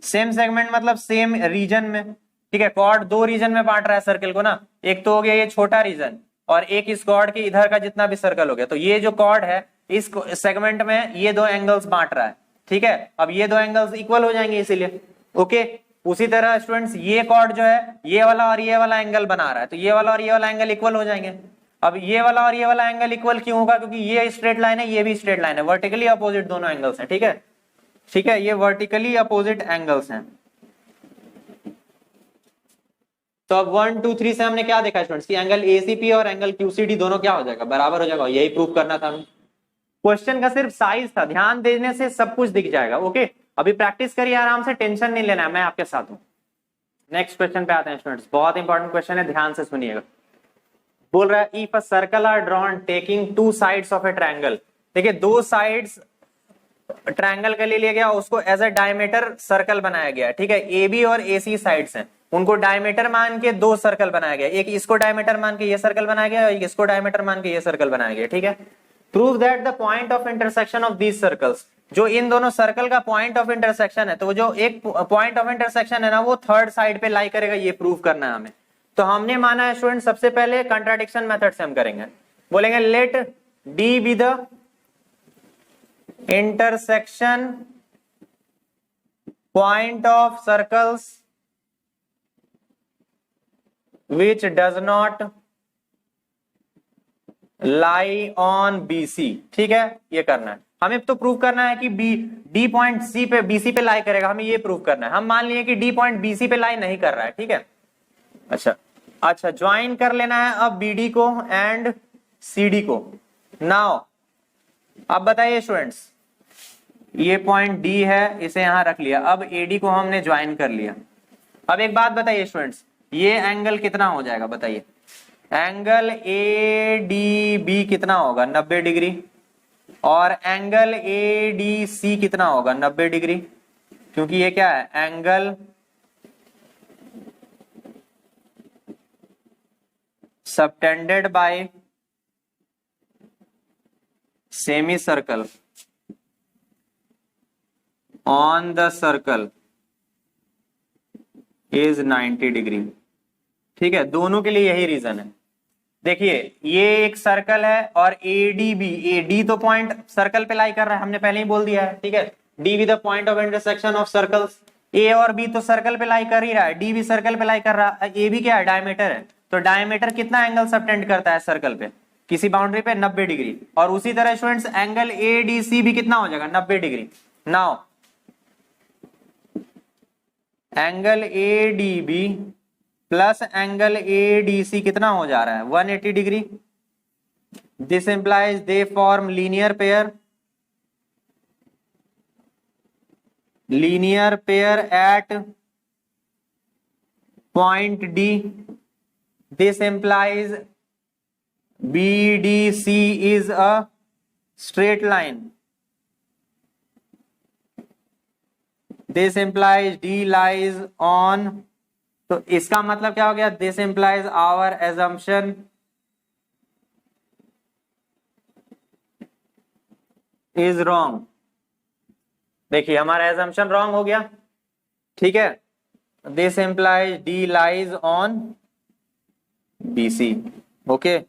same segment मतलब सेम रीजन में, ठीक है। कॉर्ड 2 रीजन में बांट रहा है सर्कल को ना, एक तो हो गया ये छोटा रीजन, और एक इस कॉर्ड के इधर का जितना भी सर्कल हो गया। तो ये जो कॉर्ड है इस सेगमेंट में ये 2 एंगल्स बांट रहा है, ठीक है। अब ये 2 एंगल्स इक्वल हो जाएंगे इसीलिए, ओके। उसी तरह स्टूडेंट्स ये कॉर्ड जो है ये वाला और ये वाला एंगल बना रहा है, तो ये वाला और ये वाला एंगल इक्वल हो जाएंगे। अब ये वाला और ये वाला एंगल इक्वल क्यों होगा, क्योंकि ये स्ट्रेट लाइन है, ये भी स्ट्रेट लाइन है, वर्टिकली अपोजिट दोनों एंगल्स हैं, ठीक है, ठीक है, ये वर्टिकली अपोजिट एंगल्स हैं। तो अब 1 2 3 से हमने क्या देखा स्टूडेंट्स कि एंगल ACP और एंगल QCD दोनों क्या हो जाएगा, बराबर हो जाएगा। यही प्रूव करना था हमें। क्वेश्चन का सिर्फ साइज था, ध्यान देने से सब कुछ दिख जाएगा, ओके। अभी प्रैक्टिस करिए आराम से, टेंशन नहीं लेना है, मैं आपके साथ हूं। नेक्स्ट क्वेश्चन पे आते हैं स्टूडेंट्स, बहुत इंपॉर्टेंट क्वेश्चन है, ध्यान से सुनिएगा। बोल रहा है if a circle are drawn taking 2 sides of a triangle, देखिए 2 साइड्स ट्रायंगल के लिए लिया गया, उसको एज अ डायमीटर सर्कल बनाया गया, ठीक है। AB और AC साइड्स हैं, उनको डायमीटर मान के 2 सर्कल बनाया गया, एक इसको डायमीटर मान के ये सर्कल बनाया गया और एक इसको डायमीटर मान के ये सर्कल बनाया गया, ठीक है। Prove that the point of intersection of these circles, जो इन दोनों सर्कल का पॉइंट ऑफ इंटरसेक्शन है, तो जो एक पॉइंट ऑफ इंटरसेक्शन है ना वो थर्ड साइड पे लाई करेगा, ये प्रूव करना है हमें। तो हमने माना है स्टूडेंट, सबसे पहले कंट्राडिक्शन मेथड से हम करेंगे, बोलेंगे let D be the intersection point of circles which does not lie on BC, ठीक है, ये करना है हमें। तो प्रूव करना है कि D पॉइंट C पे BC पे लाई करेगा, हमें ये प्रूव करना है। हम मान लिए कि D पॉइंट BC पे लाई नहीं कर रहा है, ठीक है। अच्छा ज्वाइन कर लेना है अब BD को एंड CD को। नाउ अब बताइए स्टूडेंट्स, ये पॉइंट D है, इसे यहां रख लिया, अब AD को हमने ज्वाइन कर लिया। अब एक बात बताइए स्टूडेंट्स, ये एंगल कितना हो जाएगा बताइए, एंगल ADB कितना होगा, 90 डिग्री, और एंगल ADC कितना होगा, 90 डिग्री, क्योंकि ये क्या है, angle subtended bye semi circle on the circle is 90 degree, ठीक है। दोनों के लिए यही रीजन है। देखिए ये एक सर्कल है और AD तो पॉइंट सर्कल पे लाई कर रहा है, हमने पहले ही बोल दिया है, ठीक है। D भी the point of intersection of circles, A और B तो सर्कल पे लाई कर ही रहा है, D भी सर्कल पे लाई कर रहा है। A भी क्या है, डायमीटर है, तो डायमीटर कितना एंगल सबटेंड करता है सर्कल पे, किसी बाउंड्री पे 90 डिग्री, और उसी तरह स्टूडेंट्स एंगल एडीसी भी कितना हो जाएगा 90 degree. Now angle ADB plus angle ADC कितना हो जा रहा है 180 degree. This implies they form linear pair, linear pair at point D. This implies BDC is a straight line. This implies D lies on, तो इसका मतलब क्या हो गया, this implies our assumption is wrong। देखिए हमारा assumption wrong हो गया, ठीक है। This implies D lies on BC, okay,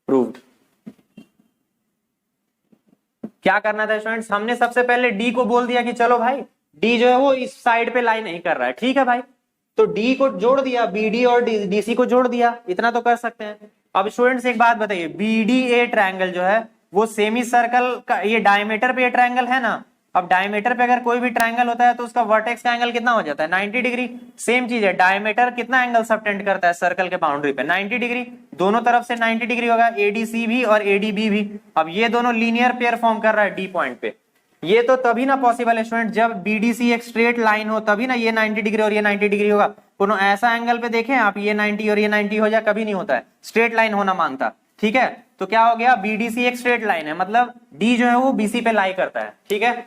proved. क्या करना था स्टूडेंट्स, हमने सबसे पहले डी को बोल दिया कि चलो भाई डी जो है वो इस साइड पे लाई नहीं कर रहा है, ठीक है भाई, तो डी को जोड़ दिया, बीडी और डीसी को जोड़ दिया, इतना तो कर सकते हैं। अब स्टूडेंट्स एक बात बताइए, बीडीए ट्रायंगल जो है वो सेमी सर्कल का, ये डायमीटर पे ये ट्रायंगल है ना, अब डायमीटर पे अगर कोई भी ट्रायंगल होता है तो उसका वर्टेक्स का एंगल कितना हो जाता है 90 डिग्री। सेम चीज है, डायमीटर कितना एंगल सबटेंड करता है सर्कल के बाउंड्री पे 90 डिग्री, दोनों तरफ से 90 डिग्री होगा, एडीसी भी और एडीबी भी। अब ये दोनों लीनियर पेयर फॉर्म कर रहा है डी पॉइंट पे, ये तो तभी ना पॉसिबल है स्टूडेंट जब बीडीसी एक स्ट्रेट लाइन हो, तभी ना ये 90 डिग्री और ये 90 डिग्री होगा। कोनो ऐसा एंगल पे देखें आप, ये 90 और ये 90 हो जाए, कभी नहीं होता है, स्ट्रेट लाइन होना मांगता, ठीक है। तो क्या हो गया, बीडीसी एक स्ट्रेट लाइन है, मतलब डी जो है वो बीसी पे लाई करता है, ठीक है।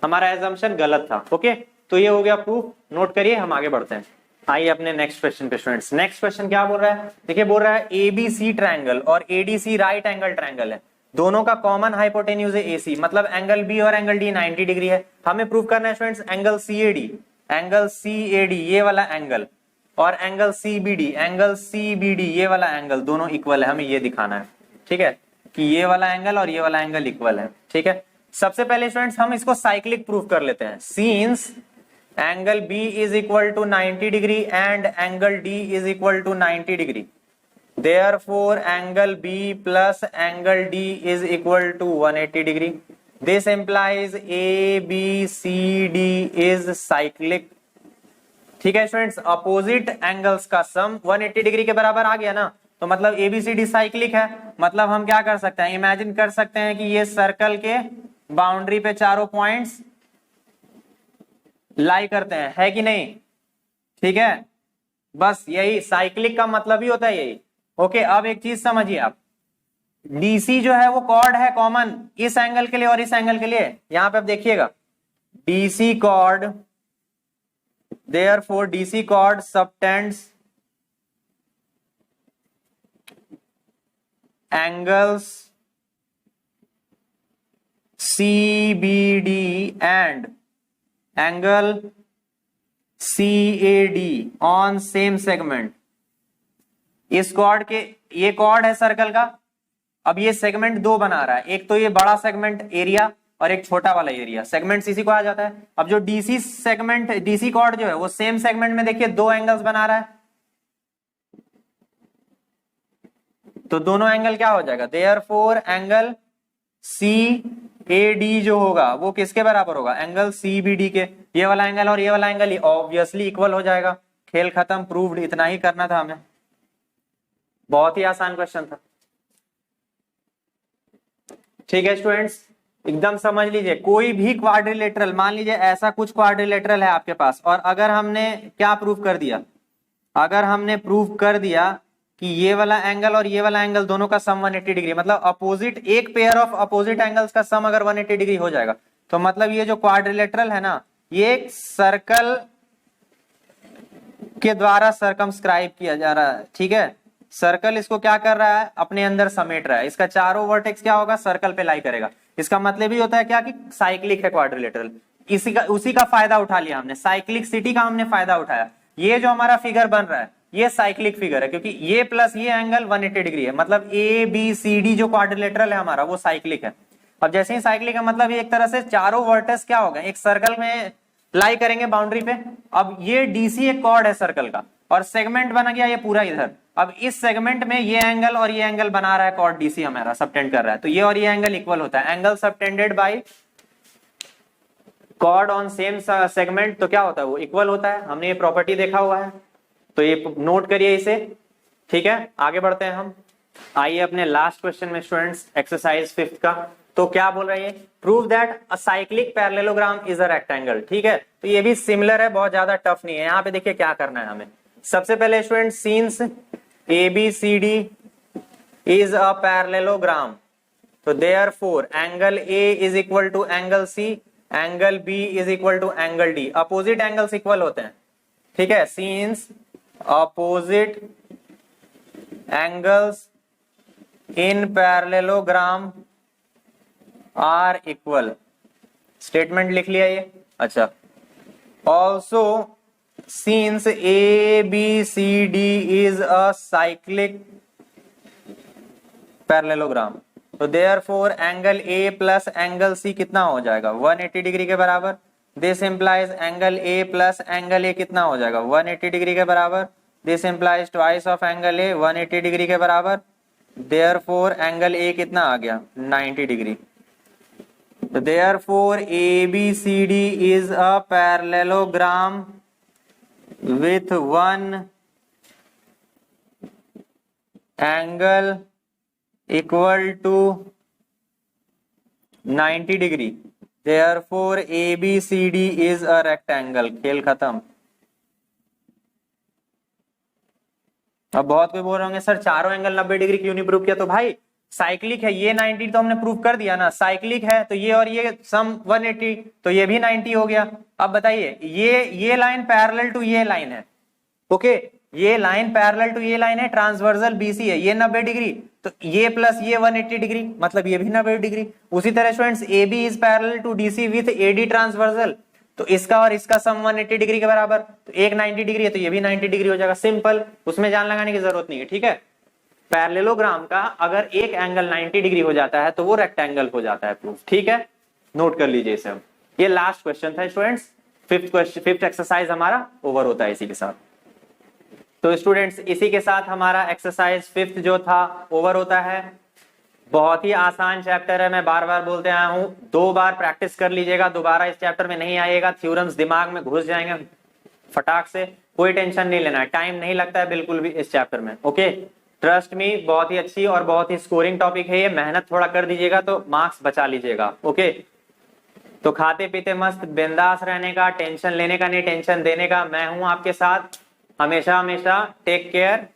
हमारा एजम्पशन गलत था, ओके, तो ये हो गया प्रूफ, नोट करिए, हम आगे बढ़ते हैं। आइए अपने नेक्स्ट क्वेश्चन पे स्टूडेंट्स। नेक्स्ट क्वेश्चन क्या बोल रहा है, देखिए बोल रहा है एबीसी ट्रायंगल और एडीसी राइट एंगल ट्रायंगल है, दोनों का कॉमन हाइपोटेन्यूज है एसी, मतलब एंगल बी और एंगल डी 90 डिग्री है। हमें प्रूव करना है students angle CAD, angle CAD ये वाला एंगल और एंगल सीबीडी, एंगल सीबीडी ये वाला एंगल दोनों इक्वल है, हमें ये दिखाना है, ठीक है, कि ये वाला एंगल और ये वाला एंगल इक्वल है, ठीक है। सबसे पहले स्टूडेंट्स हम इसको साइक्लिक प्रूफ कर लेते हैं। Since angle B is equal to 90 degree and angle D is equal to 90 degree, therefore angle B plus angle D is equal to 180 degree. This implies ABCD is cyclic, ठीक है स्टूडेंट्स। अपोजिट एंगल्स का सम 180 डिग्री के बराबर आ गया ना, तो मतलब ABCD साइक्लिक है, मतलब हम क्या कर सकते हैं, इमेजिन कर सकते हैं कि ये सर्कल के बाउंड्री पे चारों पॉइंट्स लाई करते हैं, है कि नहीं, ठीक है। बस यही साइक्लिक का मतलब ही होता है यही, ओके। अब एक चीज समझिए आप, डीसी जो है वो कॉर्ड है कॉमन इस एंगल के लिए और इस एंगल के लिए, यहां पे आप देखिएगा DC chord, therefore DC chord subtends angles CBD and angle CAD on same segment। इस कॉर्ड के, ये कॉर्ड है सर्कल का, अब ये सेगमेंट दो बना रहा है, एक तो ये बड़ा सेगमेंट एरिया और एक छोटा वाला एरिया, सेगमेंट इसी को आ जाता है। अब जो डीसी सेगमेंट, डीसी कॉर्ड जो है वो सेम सेगमेंट में देखिए दो एंगल्स बना रहा है, तो दोनों एंगल क्या हो जाएगा, देयरफॉर एंगल CAD जो होगा वो किसके बराबर होगा, एंगल CBD के। ये वाला एंगल और ये वाला एंगल ऑब्वियसली इक्वल हो जाएगा, खेल खत्म, प्रूव्ड, इतना ही करना था हमें, बहुत ही आसान क्वेश्चन था, ठीक है स्टूडेंट्स। एकदम समझ लीजिए, कोई भी क्वाड्रिलेटरल, मान लीजिए ऐसा कुछ क्वाड्रिलेटरल है आपके पास, और अगर हमने क्या प्रूव कर दिया, अगर हमने प्रूव कर दिया कि ये वाला एंगल और ये वाला एंगल दोनों का सम 180 डिग्री, मतलब अपोजिट, एक पेयर ऑफ अपोजिट एंगल्स का सम अगर 180 डिग्री हो जाएगा, तो मतलब ये जो क्वाड्रिलेटरल है ना, ये एक सर्कल के द्वारा सर्कमस्क्राइब किया जा रहा है, ठीक है। सर्कल इसको क्या कर रहा है, अपने अंदर समेट रहा है, इसका चारों वर्टेक्स क्या होगा, सर्कल पे लाई करेगा। इसका मतलब ही होता है क्या कि साइक्लिक है क्वाड्रिलेटरल, उसी का फायदा उठा लिया हमने, साइक्लिक सिटी का हमने फायदा उठाया। ये जो हमारा फिगर बन रहा है ये साइक्लिक फिगर है, क्योंकि ये प्लस ये एंगल 180 डिग्री है, मतलब ABCD जो क्वाड्रिलेटरल है हमारा वो साइक्लिक है। अब जैसे ही साइक्लिक है मतलब ये एक तरह से चारों वर्टेक्स क्या हो गए, एक सर्कल में लाई करेंगे बाउंड्री पे। अब ये DC एक कॉर्ड है सर्कल का, और सेगमेंट बन गया ये पूरा इधर। अब इस सेगमेंट में ये एंगल और ये एंगल बना रहा है कॉट डीसी हमारा, सबटेंड कर रहा है, तो ये और ये एंगल इक्वल होता है। Angle subtended by chord on same segment तो क्या होता है, वो इक्वल होता है। हमने ये प्रॉपर्टी देखा हुआ है, तो ये नोट करिए इसे। ठीक है, आगे बढ़ते हैं हम। आइए अपने लास्ट क्वेश्चन में स्टूडेंट्स, एक्सरसाइज 5 का। तो क्या बोल रही है, prove that a cyclic parallelogram is a rectangle. ठीक है, तो ये भी सिमिलर है, बहुत ज्यादा टफ नहीं है। यहाँ पे देखिए क्या करना है हमें। सबसे पहले student, since ABCD is a parallelogram, तो therefore angle A is equal to angle C, angle B is equal to angle D। Opposite angles equal होते हैं। ठीक है, since opposite angles in parallelogram are equal. Statement लिख लिया ये। अच्छा, also since ABCD is a cyclic parallelogram, तो therefore angle A plus angle C कितना हो जाएगा, 180 डिग्री के बराबर। This implies angle A plus angle A कितना हो जाएगा, 180 डिग्री के बराबर। This implies twice of angle A, 180 degree के बराबर। देयरफॉर एंगल A कितना आ गया, 90 डिग्री। तो therefore ABCD is a parallelogram with one angle equal to 90 degree. Therefore ABCD is a rectangle. खेल खत्म। अब बहुत कोई बोल रहे होंगे सर चारों एंगल 90 डिग्री क्यों नहीं प्रूव किया, तो भाई साइक्लिक है, ये 90 तो हमने प्रूव कर दिया ना। साइक्लिक है तो ये और ये सम 180, तो ये भी 90 हो गया। अब बताइए, ये लाइन पैरेलल टू ये लाइन है। ओके, ये लाइन पैरेलल टू ये लाइन है, ट्रांसवर्सल BC है, ये 90 डिग्री, तो ये प्लस ये 180 डिग्री, मतलब ये भी 90 डिग्री। उसी तरह students, AB is parallel to DC with AD transversal, तो इसका और इसका सम 180 डिग्री के बराबर, तो एक 90 डिग्री है तो ये भी 90 डिग्री हो जाएगा। सिंपल, उसमें जान लगाने की जरूरत नहीं है। ठीक है, पैरेललोग्राम का अगर एक एंगल 90 डिग्री हो जाता है तो वो रेक्टेंगल हो जाता है प्रूफ। ठीक है, नोट कर लीजिए इसे। ये लास्ट क्वेश्चन था स्टूडेंट्स, फिफ्थ एक्सरसाइज हमारा ओवर होता है इसी के साथ। तो स्टूडेंट्स, इसी के साथ हमारा एक्सरसाइज 5 जो था ओवर होता है। बहुत ही आसान चैप्टर है, मैं बार बार बोलते आया हूं, 2 बार प्रैक्टिस कर लीजिएगा, दोबारा इस चैप्टर में नहीं आएगा, थ्योरम्स दिमाग में घुस जाएंगे फटाक से। कोई टेंशन नहीं लेना है, टाइम नहीं लगता है बिल्कुल भी इस चैप्टर में। ओके, ट्रस्ट मी, बहुत ही अच्छी और बहुत ही स्कोरिंग टॉपिक है ये। मेहनत थोड़ा कर दीजिएगा तो मार्क्स बचा लीजिएगा। ओके, तो खाते पीते मस्त बिंदास रहने का, टेंशन लेने का नहीं, टेंशन देने का। मैं हूं आपके साथ हमेशा हमेशा। Take care.